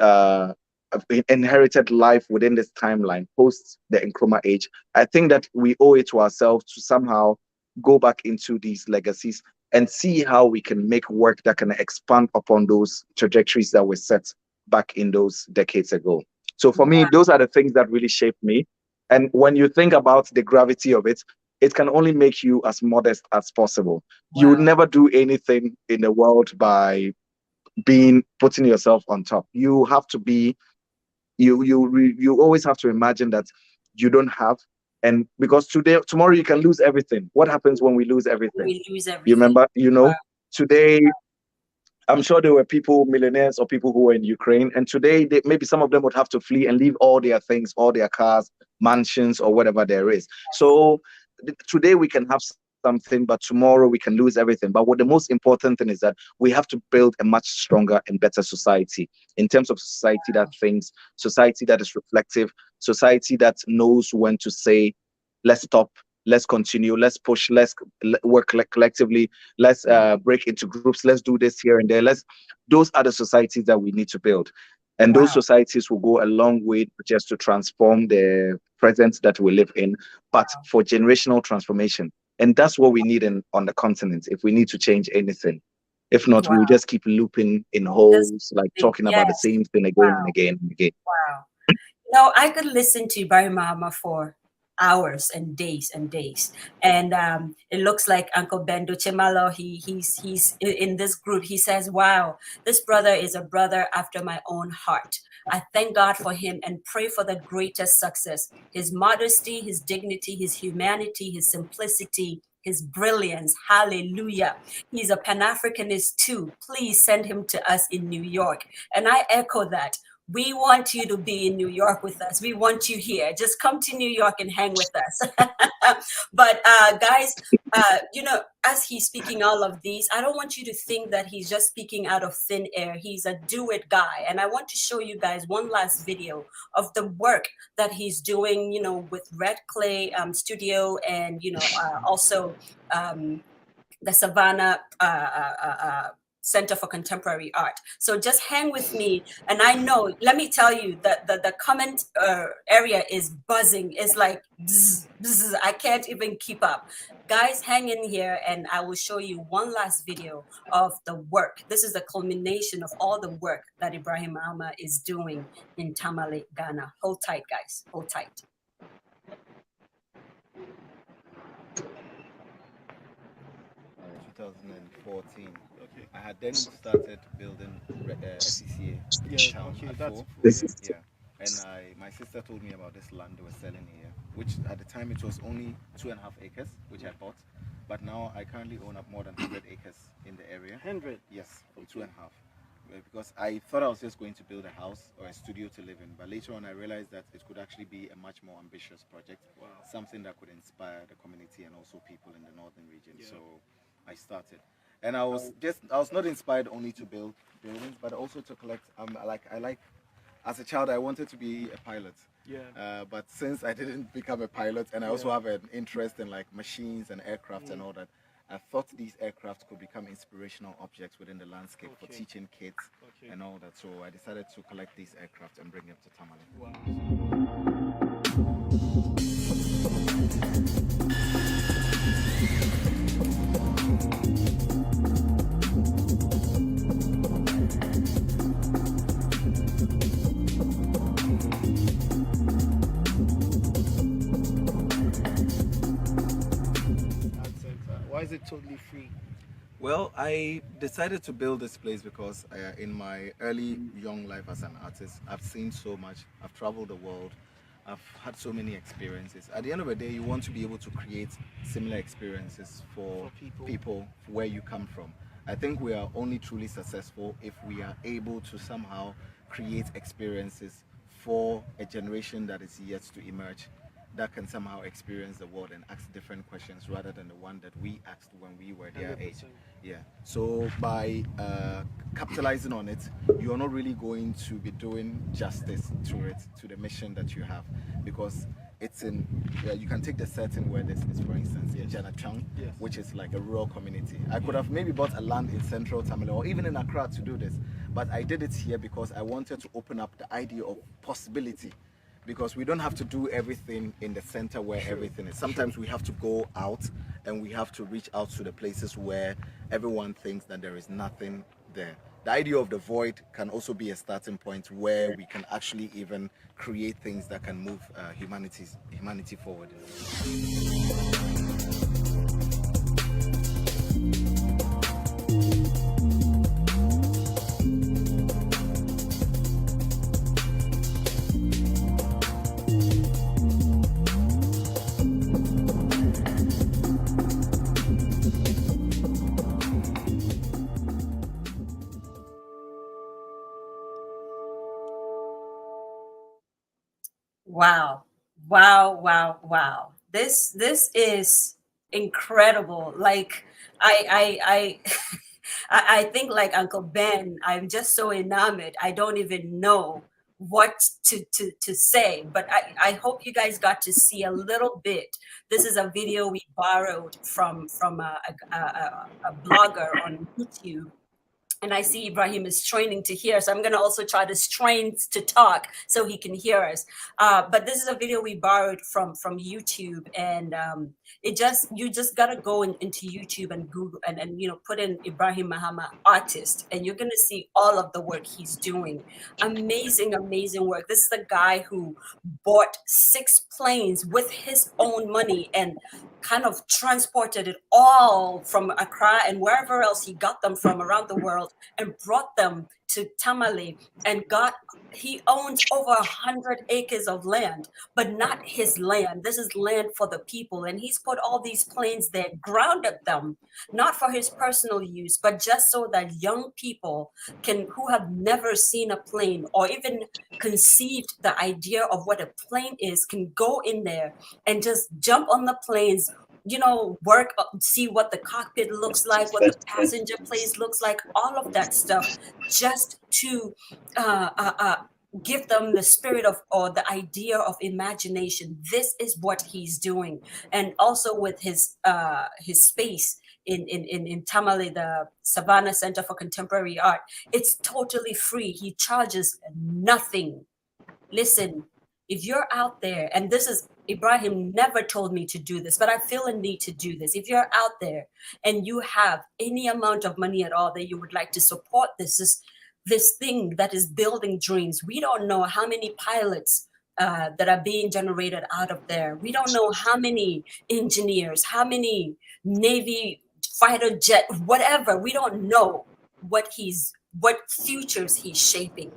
Speaker 7: inherited life within this timeline post the Nkrumah age, I think that we owe it to ourselves to somehow go back into these legacies and see how we can make work that can expand upon those trajectories that were set back in those decades ago. So for me, those are the things that really shaped me. And when you think about the gravity of it, it can only make you as modest as possible. You would never do anything in the world by putting yourself on top. You have to be, you always have to imagine that you don't have, and because tomorrow you can lose everything. What happens when we lose everything?
Speaker 1: We lose everything.
Speaker 7: You remember, today, I'm sure there were people, millionaires or people who were in Ukraine, and today maybe some of them would have to flee and leave all their things, all their cars, mansions, or whatever there is. So today we can have something, but tomorrow we can lose everything. But what the most important thing is that we have to build a much stronger and better society, in terms of society that thinks, society that is reflective, society that knows when to say, let's stop, let's continue, let's push, let's work collectively, let's break into groups, let's do this here and there. Those are the societies that we need to build. And those societies will go a long way just to transform the present that we live in, but for generational transformation. And that's what we need on the continent if we need to change anything. If not, we'll just keep looping in holes, like talking about the same thing again and again and again.
Speaker 1: Wow. I could listen to Ibrahim Mahama for hours and days, and it looks like Uncle Bendo Chemalo, he's in this group. He says, wow, this brother is a brother after my own heart. I thank God for him and pray for the greatest success. His modesty, his dignity, his humanity, his simplicity, his brilliance. Hallelujah. He's a Pan-Africanist too. Please send him to us in New York. And I echo that. We want you to be in New York with us. We want you here. Just come to New York and hang with us. But guys, as he's speaking all of these, I don't want you to think that he's just speaking out of thin air. He's a do-it guy. And I want to show you guys one last video of the work that he's doing, with Red Clay Studio, and, also the Savannah Center for Contemporary Art. So just hang with me. And I know, let me tell you that the comment area is buzzing. It's like, bzz, bzz, I can't even keep up. Guys, hang in here and I will show you one last video of the work. This is the culmination of all the work that Ibrahim Mahama is doing in Tamale, Ghana. Hold tight, guys, hold tight.
Speaker 3: 2014. Okay. I had then started building SCCA. And my sister told me about this land they were selling here, which at the time it was only 2.5 acres, which I bought. But now I currently own up more than 100 acres in the area. 100? Yes, from 2.5. Because I thought I was just going to build a house or a studio to live in, but later on I realized that it could actually be a much more ambitious project, something that could inspire the community and also people in the northern region. So I started, and I was not inspired only to build buildings, but also to collect. I like, as a child, I wanted to be a pilot. But since I didn't become a pilot, and I also have an interest in like machines and aircraft and all that, I thought these aircraft could become inspirational objects within the landscape for teaching kids and all that. So I decided to collect these aircraft and bring them to Tamale.
Speaker 8: Why is it totally free?
Speaker 3: Well, I decided to build this place because in my early young life as an artist, I've seen so much. I've traveled the world. I've had so many experiences. At the end of the day, you want to be able to create similar experiences for people where you come from. I think we are only truly successful if we are able to somehow create experiences for a generation that is yet to emerge, that can somehow experience the world and ask different questions rather than the one that we asked when we were their 100%. Age. Yeah. So by capitalizing on it, you are not really going to be doing justice to it, to the mission that you have, because it's in, you can take the setting where this is, for instance, in Janachang, which is like a rural community. I could have maybe bought a land in central Tamale or even in Accra to do this, but I did it here because I wanted to open up the idea of possibility, because we don't have to do everything in the center where everything is. Sometimes we have to go out and we have to reach out to the places where everyone thinks that there is nothing there. The idea of the void can also be a starting point where we can actually even create things that can move humanity forward.
Speaker 1: Wow. Wow, wow, wow. This is incredible. Like I I think like Uncle Ben, I'm just so enamored. I don't even know what to say, but I hope you guys got to see a little bit. This is a video we borrowed from a blogger on YouTube. And I see Ibrahim is straining to hear, so I'm going to also try to strain to talk so he can hear us. But this is a video we borrowed from YouTube, and you just got to go into YouTube and Google and you know, put in Ibrahim Mahama artist, and you're going to see all of the work he's doing. Amazing, amazing work. This is a guy who bought 6 planes with his own money and kind of transported it all from Accra and wherever else he got them from around the world and brought them to Tamale, and he owns over 100 acres of land, but not his land. This is land for the people. And he's put all these planes there, grounded them, not for his personal use, but just so that young people who have never seen a plane or even conceived the idea of what a plane is, can go in there and just jump on the planes, you know, see what the cockpit looks like, what the passenger place looks like, all of that stuff, just to give them the spirit of, or the idea of imagination. This is what he's doing. And also with his space in Tamale, the Savannah Center for Contemporary Art, it's totally free. He charges nothing. Listen, if you're out there, and this is, Ibrahim never told me to do this, but I feel a need to do this. If you're out there and you have any amount of money at all that you would like to support this thing that is building dreams, we don't know how many pilots that are being generated out of there. We don't know how many engineers, how many Navy fighter jet, whatever. We don't know what futures he's shaping.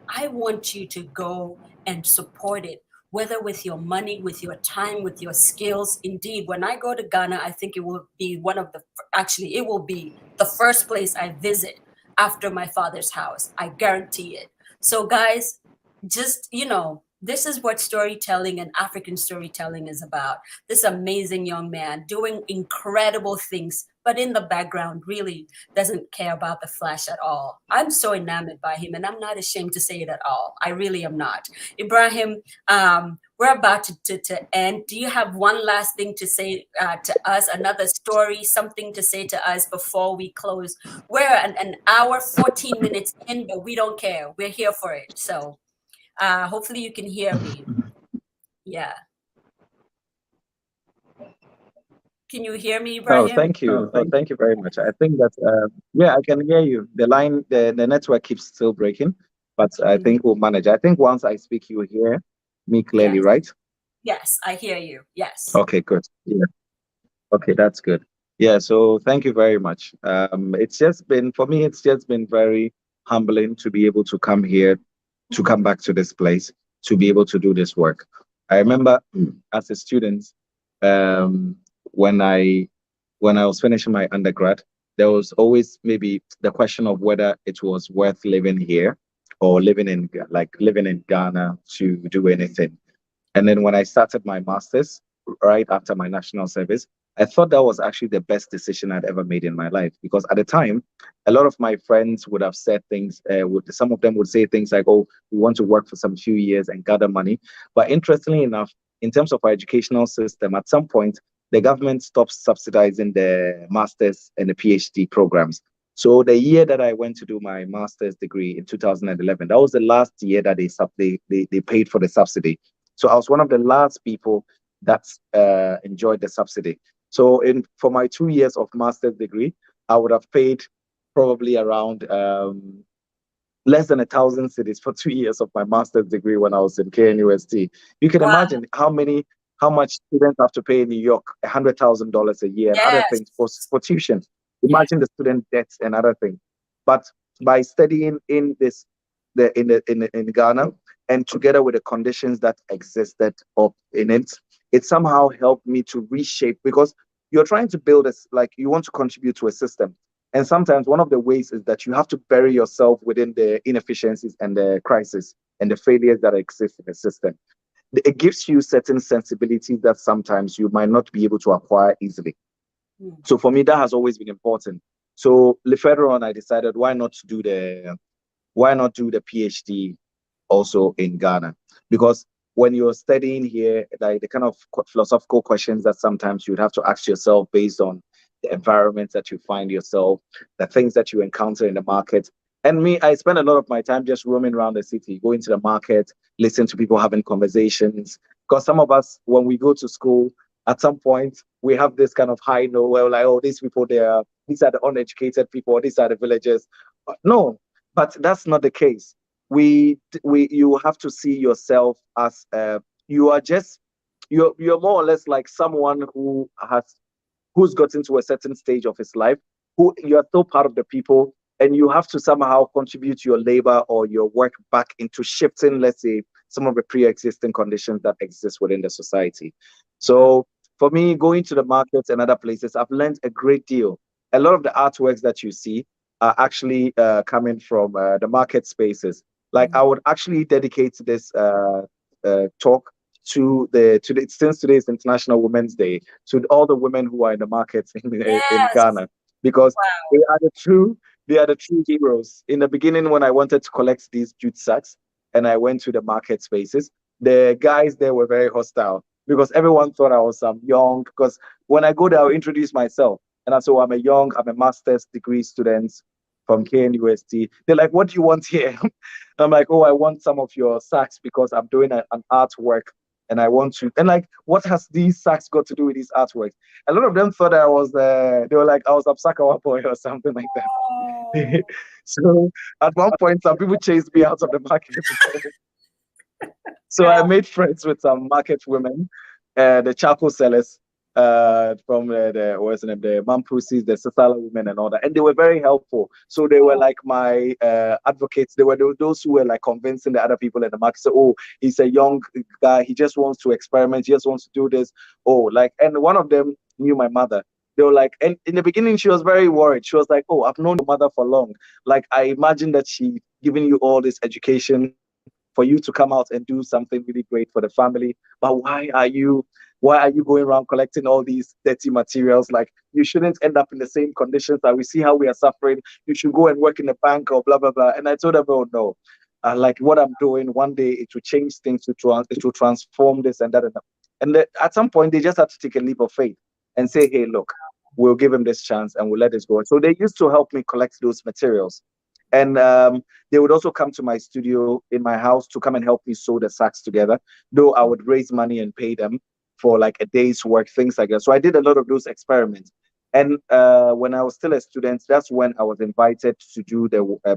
Speaker 1: I want you to go and support it, whether with your money, with your time, with your skills. Indeed, when I go to Ghana, I think it will be it will be the first place I visit after my father's house. I guarantee it. So guys, just, you know, this is what storytelling and African storytelling is about. This amazing young man doing incredible things, but in the background really doesn't care about the flash at all. I'm so enamored by him, and I'm not ashamed to say it at all. I really am not. Ibrahim, we're about to end. Do you have one last thing to say to us, another story, something to say to us before we close? We're an hour, 14 minutes in, but we don't care. We're here for it. So hopefully you can hear me. Yeah. Can you hear me, Ibrahim?
Speaker 7: Oh, thank you. Thank you very much. I think that, yeah, I can hear you. The line, the network keeps still breaking, but I think we'll manage. I think once I speak, you will hear me clearly,
Speaker 1: Yes.
Speaker 7: right?
Speaker 1: Yes, I hear you. Yes.
Speaker 7: Okay, good. Yeah. Okay, that's good. Yeah, so thank you very much. It's just been, for me, it's just been very humbling to be able to come here, to come back to this place, to be able to do this work. I remember as a student, um, when I was finishing my undergrad, there was always maybe the question of whether it was worth living here or living in Ghana to do anything. And then when I started my master's right after my national service, I thought that was actually the best decision I'd ever made in my life, because at the time, a lot of my friends would have said things. Some of them would say things like, "Oh, we want to work for some few years and gather money." But interestingly enough, in terms of our educational system, at some point, the government stopped subsidizing the master's and the PhD programs. So the year that I went to do my master's degree in 2011, that was the last year that they paid for the subsidy. So I was one of the last people that enjoyed the subsidy. So for my 2 years of master's degree, I would have paid probably around less than 1,000 cedis for 2 years of my master's degree when I was in KNUST. You can imagine how much students have to pay in New York, $100,000 a year and other
Speaker 1: Yes.
Speaker 7: things for tuition. Imagine the student debts and other things. But by studying in Ghana, and together with the conditions that existed up in it, it somehow helped me to reshape, because you're trying to build you want to contribute to a system. And sometimes one of the ways is that you have to bury yourself within the inefficiencies and the crisis and the failures that exist in the system. It gives you certain sensibilities that sometimes you might not be able to acquire easily. So for me, that has always been important. So further on, I decided why not do the PhD also in Ghana, because when you're studying here, like the kind of philosophical questions that sometimes you'd have to ask yourself based on the environment that you find yourself, the things that you encounter in the market. And me, I spend a lot of my time just roaming around the city, going to the market, listening to people having conversations. Because some of us, when we go to school, at some point, we have this kind of high note where we're like, oh, these are the uneducated people, these are the villagers. No, but that's not the case. You have to see yourself as you're more or less like someone who's gotten to a certain stage of his life, who you're still part of the people, and you have to somehow contribute your labor or your work back into shifting, let's say, some of the pre-existing conditions that exist within the society. So for me, going to the markets and other places, I've learned a great deal. A lot of the artworks that you see are actually coming from the market spaces. Like I would actually dedicate this talk since today is International Women's Day, to all the women who are in the markets in Ghana, because they are the true heroes. In the beginning, when I wanted to collect these jute sacks and I went to the market spaces, the guys there were very hostile because everyone thought I was young. Because when I go there, I'll introduce myself and I say, I'm a master's degree student from KNUST. They're like, what do you want here? I'm like, oh, I want some of your sacks because I'm doing an artwork and I want to. And like, what has these sacks got to do with these artworks? A lot of them thought I was, they were like, I was Absakawa boy or something like that. So at one point, some people chased me out of the market. So I made friends with some market women, the charcoal sellers, from the Mampusis, the Sasala women and all that. And they were very helpful. So they were like my advocates. They were those who were like convincing the other people in the market. So, oh, he's a young guy. He just wants to experiment. He just wants to do this. Oh, and one of them knew my mother. They were like, and in the beginning, she was very worried. She was like, oh, I've known your mother for long. Like, I imagine that she giving you all this education for you to come out and do something really great for the family. But why are you going around collecting all these dirty materials? Like, you shouldn't end up in the same conditions that we see how we are suffering. You should go and work in a bank or blah, blah, blah. And I told them, oh, no. Like what I'm doing, one day it will change things, it will transform this and that. And at some point, they just had to take a leap of faith and say, hey, look, we'll give him this chance and we'll let this go. So they used to help me collect those materials. And they would also come to my studio in my house to come and help me sew the sacks together, though I would raise money and pay them for like a day's work, things like that. So I did a lot of those experiments. And when I was still a student, that's when I was invited to do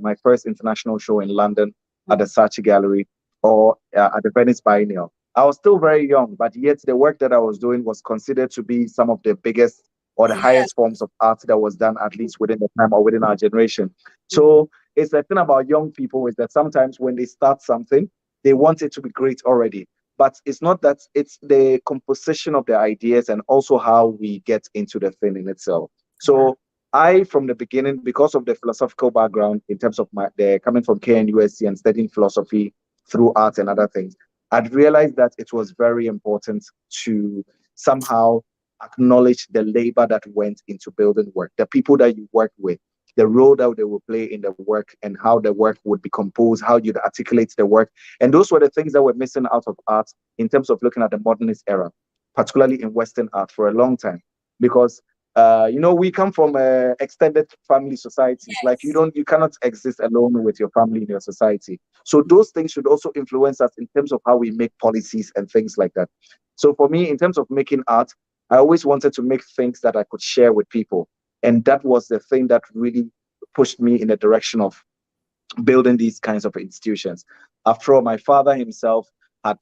Speaker 7: my first international show in London at the Saatchi Gallery or at the Venice Biennial. I was still very young, but yet the work that I was doing was considered to be some of the biggest or the highest forms of art that was done, at least within the time or within our generation. So it's the thing about young people is that sometimes when they start something, they want it to be great already. but it's not that, it's the composition of the ideas and also how we get into the thing in itself. So I, from the beginning, because of the philosophical background in terms of the coming from KNUST and studying philosophy through art and other things, I'd realized that it was very important to somehow acknowledge the labor that went into building work, the people that you work with, the role that they will play in the work, and how the work would be composed, how you'd articulate the work. And those were the things that were missing out of art in terms of looking at the modernist era, particularly in Western art, for a long time. Because we come from extended family societies.
Speaker 1: Yes.
Speaker 7: Like you cannot exist alone with your family in your society. So those things should also influence us in terms of how we make policies and things like that. So for me, in terms of making art, I always wanted to make things that I could share with people. And that was the thing that really pushed me in the direction of building these kinds of institutions. After all, my father himself had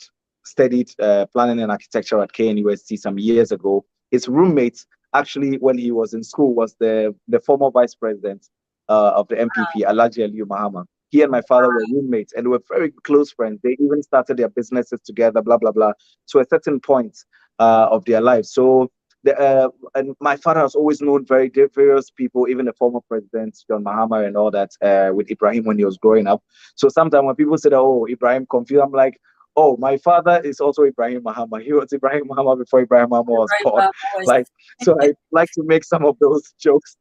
Speaker 7: studied planning and architecture at KNUST some years ago. His roommate, actually, when he was in school, was the former vice president of the MPP, Ibrahim Mahama. He and my father were roommates and were very close friends. They even started their businesses together, blah, blah, blah, to a certain point of their lives. So and my father has always known various people, even the former president, John Mahama and all that, with Ibrahim when he was growing up. So sometimes when people say, oh, Ibrahim confused, I'm like, oh, my father is also Ibrahim Mahama. He was Ibrahim Mahama before Ibrahim Mahama was born. Like, so I like to make some of those jokes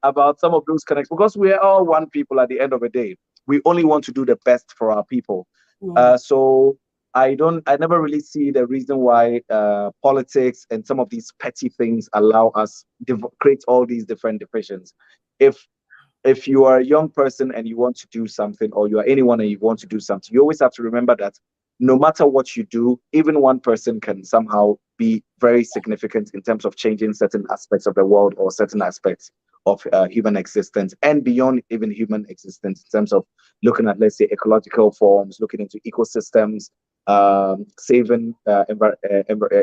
Speaker 7: about some of those connections, because we're all one people at the end of the day. We only want to do the best for our people. So I never really see the reason why politics and some of these petty things allow us create all these different divisions. If you are a young person and you want to do something, or you are anyone and you want to do something, you always have to remember that no matter what you do, even one person can somehow be very significant in terms of changing certain aspects of the world or certain aspects of human existence, and beyond even human existence, in terms of looking at, let's say, ecological forms, looking into ecosystems, saving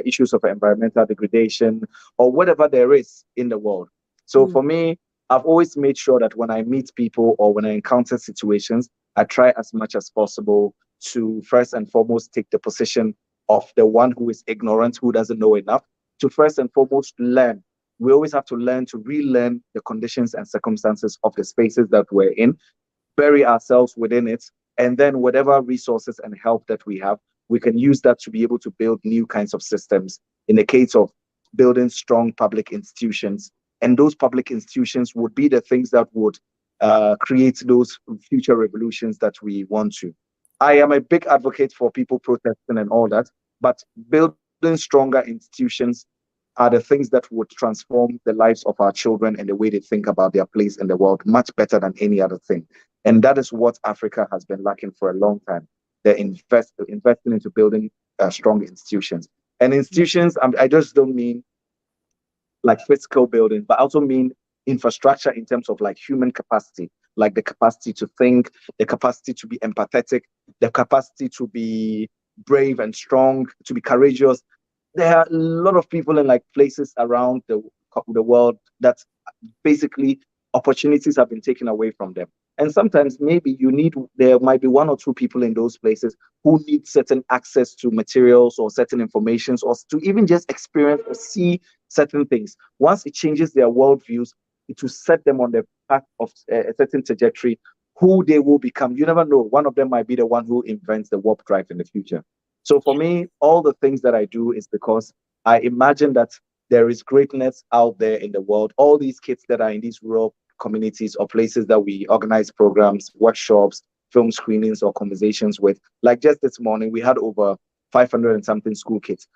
Speaker 7: issues of environmental degradation, or whatever there is in the world. So for me, I've always made sure that when I meet people or when I encounter situations, I try as much as possible to first and foremost take the position of the one who is ignorant, who doesn't know enough, to first and foremost learn. We always have to learn to relearn the conditions and circumstances of the spaces that we're in, bury ourselves within it, and then whatever resources and help that we have, we can use that to be able to build new kinds of systems. In the case of building strong public institutions, and those public institutions would be the things that would create those future revolutions that we want to. I am a big advocate for people protesting and all that, but building stronger institutions are the things that would transform the lives of our children and the way they think about their place in the world much better than any other thing. And that is what Africa has been lacking for a long time. They're investing into building strong institutions. And institutions, I just don't mean like physical buildings, but also mean infrastructure in terms of like human capacity, like the capacity to think, the capacity to be empathetic, the capacity to be brave and strong, to be courageous. There are a lot of people in like places around the world that basically opportunities have been taken away from them. And sometimes maybe there might be one or two people in those places who need certain access to materials or certain informations, or to even just experience or see certain things. Once it changes their worldviews, it will set them on the path of a certain trajectory, who they will become. You never know. One of them might be the one who invents the warp drive in the future. So for me, all the things that I do is because I imagine that there is greatness out there in the world. All these kids that are in these rural communities or places that we organize programs, workshops, film screenings, or conversations with. Like just this morning, we had over 500 and something school kids.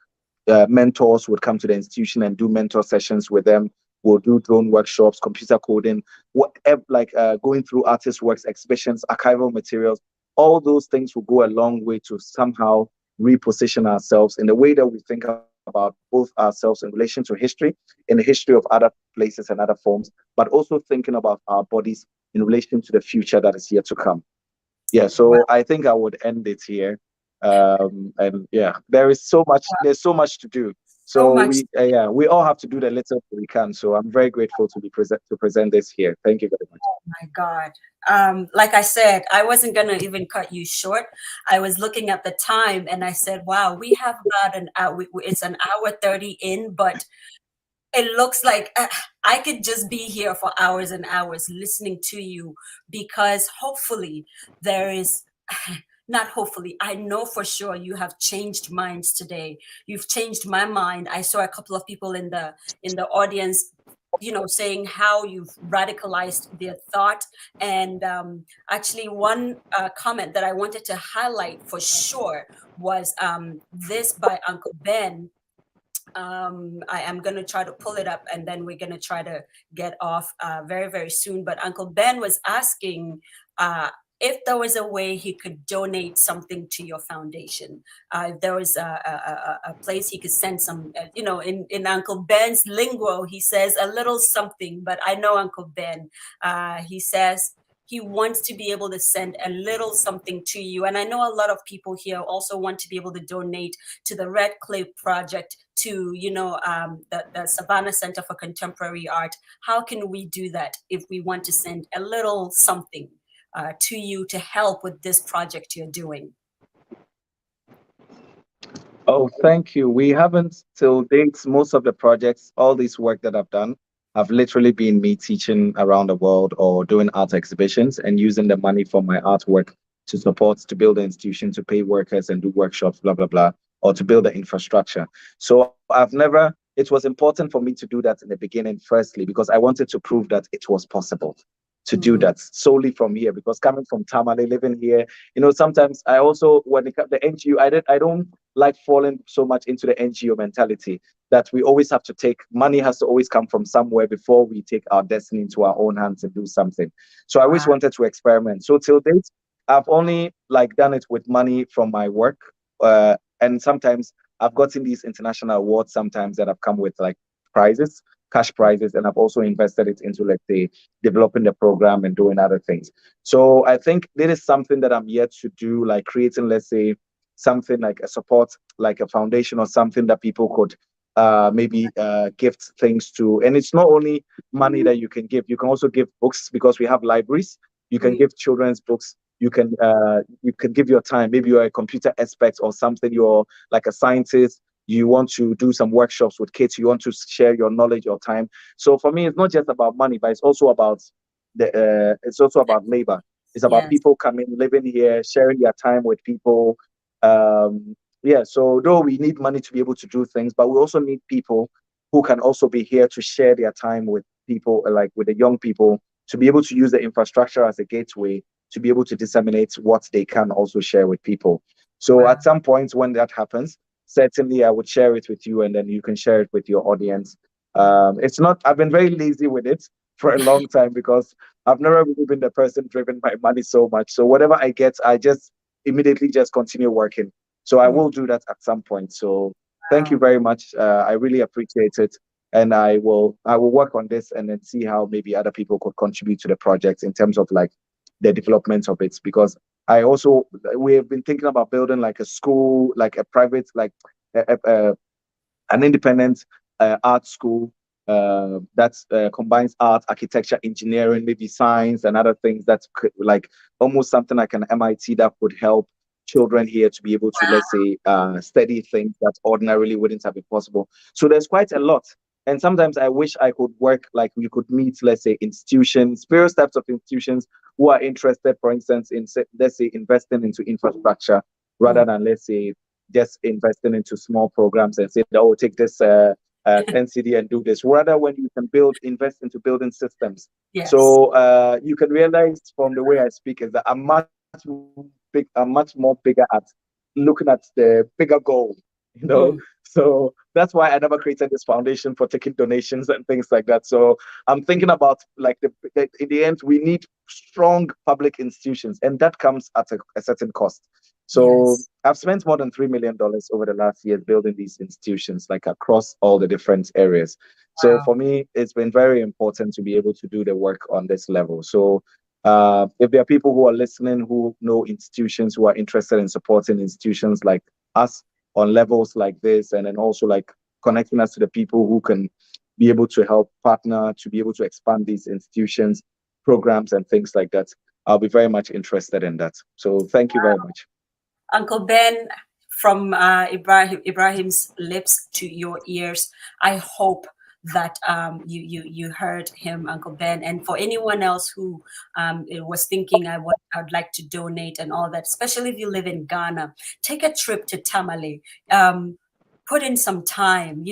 Speaker 7: Mentors would come to the institution and do mentor sessions with them. We'll do drone workshops, computer coding, whatever, like going through artist works, exhibitions, archival materials. All those things will go a long way to somehow reposition ourselves in the way that we think about both ourselves in relation to history, in the history of other places and other forms, but also thinking about our bodies in relation to the future that is yet to come. Yeah, so I think I would end it here. And yeah, there's so much to do.
Speaker 1: So
Speaker 7: So
Speaker 1: much.
Speaker 7: we all have to do the little we can. So I'm very grateful to present this here. Thank you very much.
Speaker 1: My God. Like I said, I wasn't gonna even cut you short. I was looking at the time and I said, wow, we have about an hour. It's an hour 30 in, but it looks like I could just be here for hours and hours listening to you, because hopefully there is, not hopefully, I know for sure you have changed minds today. You've changed my mind. I saw a couple of people in the audience, saying how you've radicalized their thought. And actually, one comment that I wanted to highlight for sure was this by Uncle Ben. I am going to try to pull it up, and then we're going to try to get off very, very soon. But Uncle Ben was asking if there was a way he could donate something to your foundation. If there was a place he could send some, in Uncle Ben's lingo, he says a little something, but I know Uncle Ben, he says he wants to be able to send a little something to you. And I know a lot of people here also want to be able to donate to the Red Clay Project, to the Savannah Center for Contemporary Art. How can we do that if we want to send a little something to you to help with this project you're doing?
Speaker 7: Oh, thank you. We haven't till date. Most of the projects, all this work that I've done, have literally been me teaching around the world or doing art exhibitions and using the money from my artwork to support, to build an institution, to pay workers and do workshops, blah, blah, blah, or to build the infrastructure. So it was important for me to do that in the beginning, firstly, because I wanted to prove that it was possible to do that solely from here. Because coming from Tamale, living here, sometimes I also, when it comes to the NGO, I don't like falling so much into the NGO mentality that we always have to take, money has to always come from somewhere before we take our destiny into our own hands and do something. So I always wanted to experiment. So till date, I've only done it with money from my work. And sometimes I've gotten these international awards sometimes that have come with prizes, cash prizes, and I've also invested it into, let's say, developing the program and doing other things. So I think this is something that I'm yet to do, like creating, let's say, something like a support, like a foundation or something that people could maybe gift things to. And it's not only money that you can give. You can also give books, because we have libraries. You can give children's books. You can give your time. Maybe you're a computer expert or something. You're like a scientist. You want to do some workshops with kids. You want to share your knowledge, your time. So for me, it's not just about money, but it's also about it's also about labor. It's about people coming, living here, sharing their time with people. So though we need money to be able to do things, but we also need people who can also be here to share their time with people, like with the young people, to be able to use the infrastructure as a gateway to be able to disseminate what they can also share with people. So at some point when that happens, certainly I would share it with you, and then you can share it with your audience. I've been very lazy with it for a long time, because I've never really been the person driven by money so much. So whatever I get, I just immediately just continue working. So I will do that at some point. So thank you very much. I really appreciate it. And I will work on this and then see how maybe other people could contribute to the project in terms of the development of it. Because we have been thinking about building like a school, like a private, an independent art school that combines art, architecture, engineering, maybe science and other things. That's almost something like an MIT that would help children here to be able to, let's say, study things that ordinarily wouldn't have been possible. So there's quite a lot. And sometimes I wish I could work, we could meet, let's say, institutions, various types of institutions who are interested, for instance, in, let's say, investing into infrastructure rather than, let's say, just investing into small programs and say, oh, take this NCD and do this. Rather, when you can invest into building systems. Yes. So you can realize from the way I speak is that I'm much more bigger at looking at the bigger goal, So that's why I never created this foundation for taking donations and things like that. So I'm thinking about in the end, we need strong public institutions, and that comes at a certain cost. So I've spent more than $3 million over the last year building these institutions, across all the different areas. So for me, it's been very important to be able to do the work on this level. So if there are people who are listening who know institutions, who are interested in supporting institutions like us on levels like this, and then also connecting us to the people who can be able to help partner, to be able to expand these institutions, programs, and things like that. I'll be very much interested in that. So thank you very much.
Speaker 1: Uncle Ben, from Ibrahim's lips to your ears, I hope that you heard him, Uncle Ben. And for anyone else who was thinking I'd like to donate and all that, especially if you live in Ghana, take a trip to Tamale. Put in some time,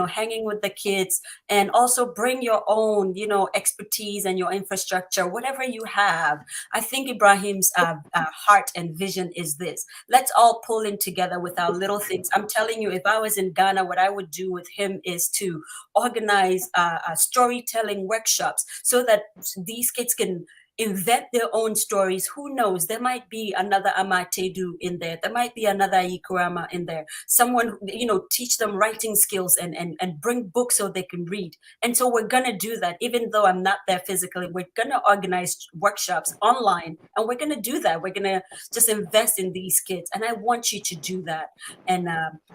Speaker 1: hanging with the kids, and also bring your own, expertise and your infrastructure, whatever you have. I think Ibrahim's heart and vision is this. Let's all pull in together with our little things. I'm telling you, if I was in Ghana, what I would do with him is to organize storytelling workshops so that these kids can invent their own stories. Who knows? There might be another Amatedu in there. There might be another Ikurama in there. Someone, teach them writing skills and bring books so they can read. And so we're going to do that. Even though I'm not there physically, we're going to organize workshops online, and we're going to do that. We're going to just invest in these kids. And I want you to do that. And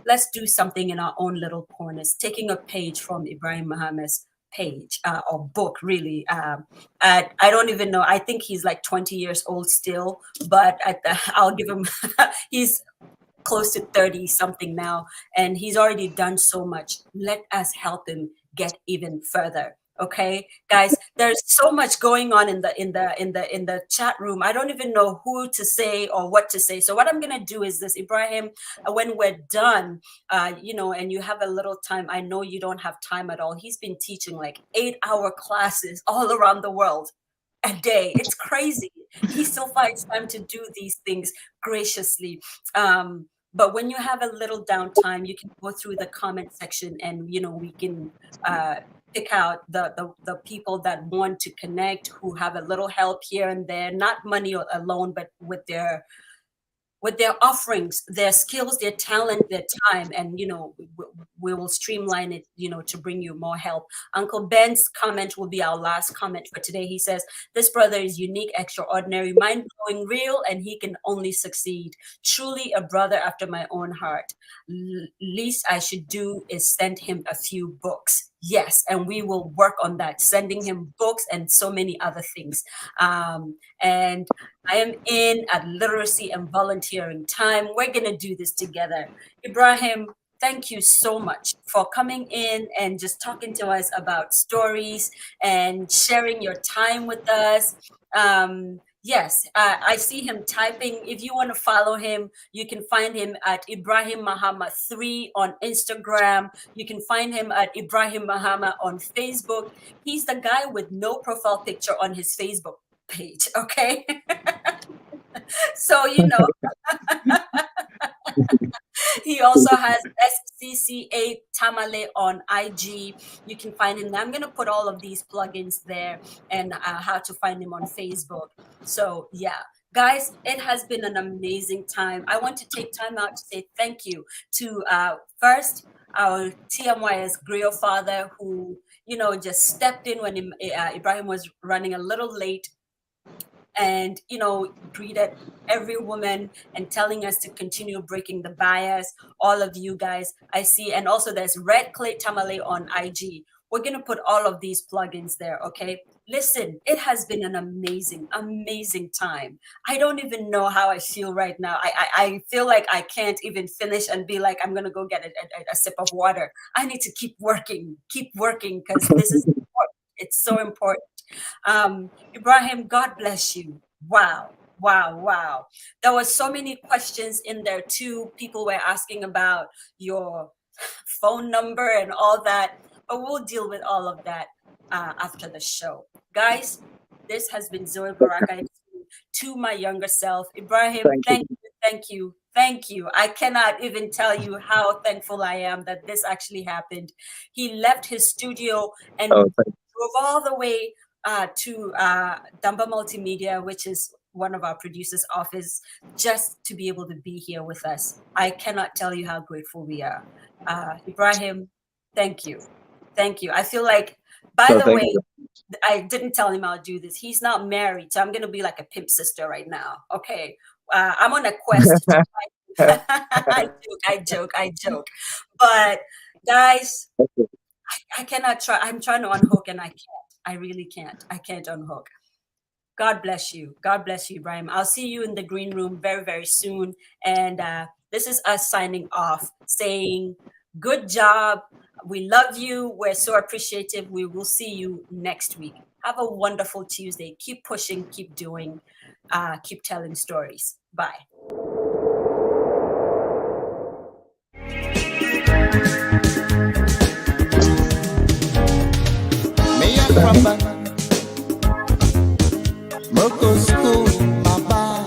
Speaker 1: let's do something in our own little corners, taking a page from Ibrahim Mahama's page or book, really. I don't even know. I think he's like 20 years old still, but I'll give him, he's close to 30 something now, and he's already done so much. Let us help him get even further. Okay, guys, there's so much going on in the chat room. I don't even know who to say or what to say. So what I'm gonna do is this, Ibrahim, when we're done, and you have a little time. I know you don't have time at all. He's been teaching like 8-hour classes all around the world a day. It's crazy. He still finds time to do these things graciously. But when you have a little downtime, you can go through the comment section, and we can pick out the people that want to connect, who have a little help here and there, not money alone, but with their offerings, their skills, their talent, their time, and we will streamline it, to bring you more help. Uncle Ben's comment will be our last comment for today. He says, "This brother is unique, extraordinary, mind-blowing, real, and he can only succeed. Truly a brother after my own heart. Least I should do is send him a few books." Yes, and we will work on that, sending him books and so many other things. And I am in at literacy and volunteering time. We're going to do this together. Ibrahim, thank you so much for coming in and just talking to us about stories and sharing your time with us. Yes, I see him typing. If you want to follow him, you can find him at Ibrahim Mahama 3 on Instagram. You can find him at Ibrahim Mahama on Facebook. He's the guy with no profile picture on his Facebook page, okay? So, he also has SCCA Tamale on IG. You can find him. I'm going to put all of these plugins there, and how to find him on Facebook. So, yeah. Guys, it has been an amazing time. I want to take time out to say thank you to, first, our TMY's griot father, who, just stepped in when Ibrahim was running a little late, and greeted every woman and telling us to continue breaking the bias. All of you guys, I see. And also there's Red Clay Tamale on IG. We're going to put all of these plugins there, okay? Listen, it has been an amazing, amazing time. I don't even know how I feel right now. I feel like I can't even finish and be like, I'm going to go get a sip of water. I need to keep working, because this is important. It's so important. Ibrahim, God bless you. Wow. There were so many questions in there too. People were asking about your phone number and all that, but we'll deal with all of that after the show. Guys, this has been Zoe Baraka to my younger self. Ibrahim, thank you. I cannot even tell you how thankful I am that this actually happened. He left his studio and drove all the way to Damba Multimedia, which is one of our producers' office, just to be able to be here with us. I cannot tell you how grateful we are. Ibrahim, thank you. I feel like, by the way, I didn't tell him I'll do this. He's not married, so I'm going to be like a pimp sister right now. Okay. I'm on a quest. I joke. But Guys,
Speaker 7: Okay.
Speaker 1: I cannot try. I'm trying to unhook and I can't. I really can't. I can't unhook. God bless you. God bless you, Ibrahim. I'll see you in the green room very, very soon. And this is us signing off, saying, good job. We love you. We're so appreciative. We will see you next week. Have a wonderful Tuesday. Keep pushing, keep doing, keep telling stories. Bye.
Speaker 9: Me a from Moko school, my bye.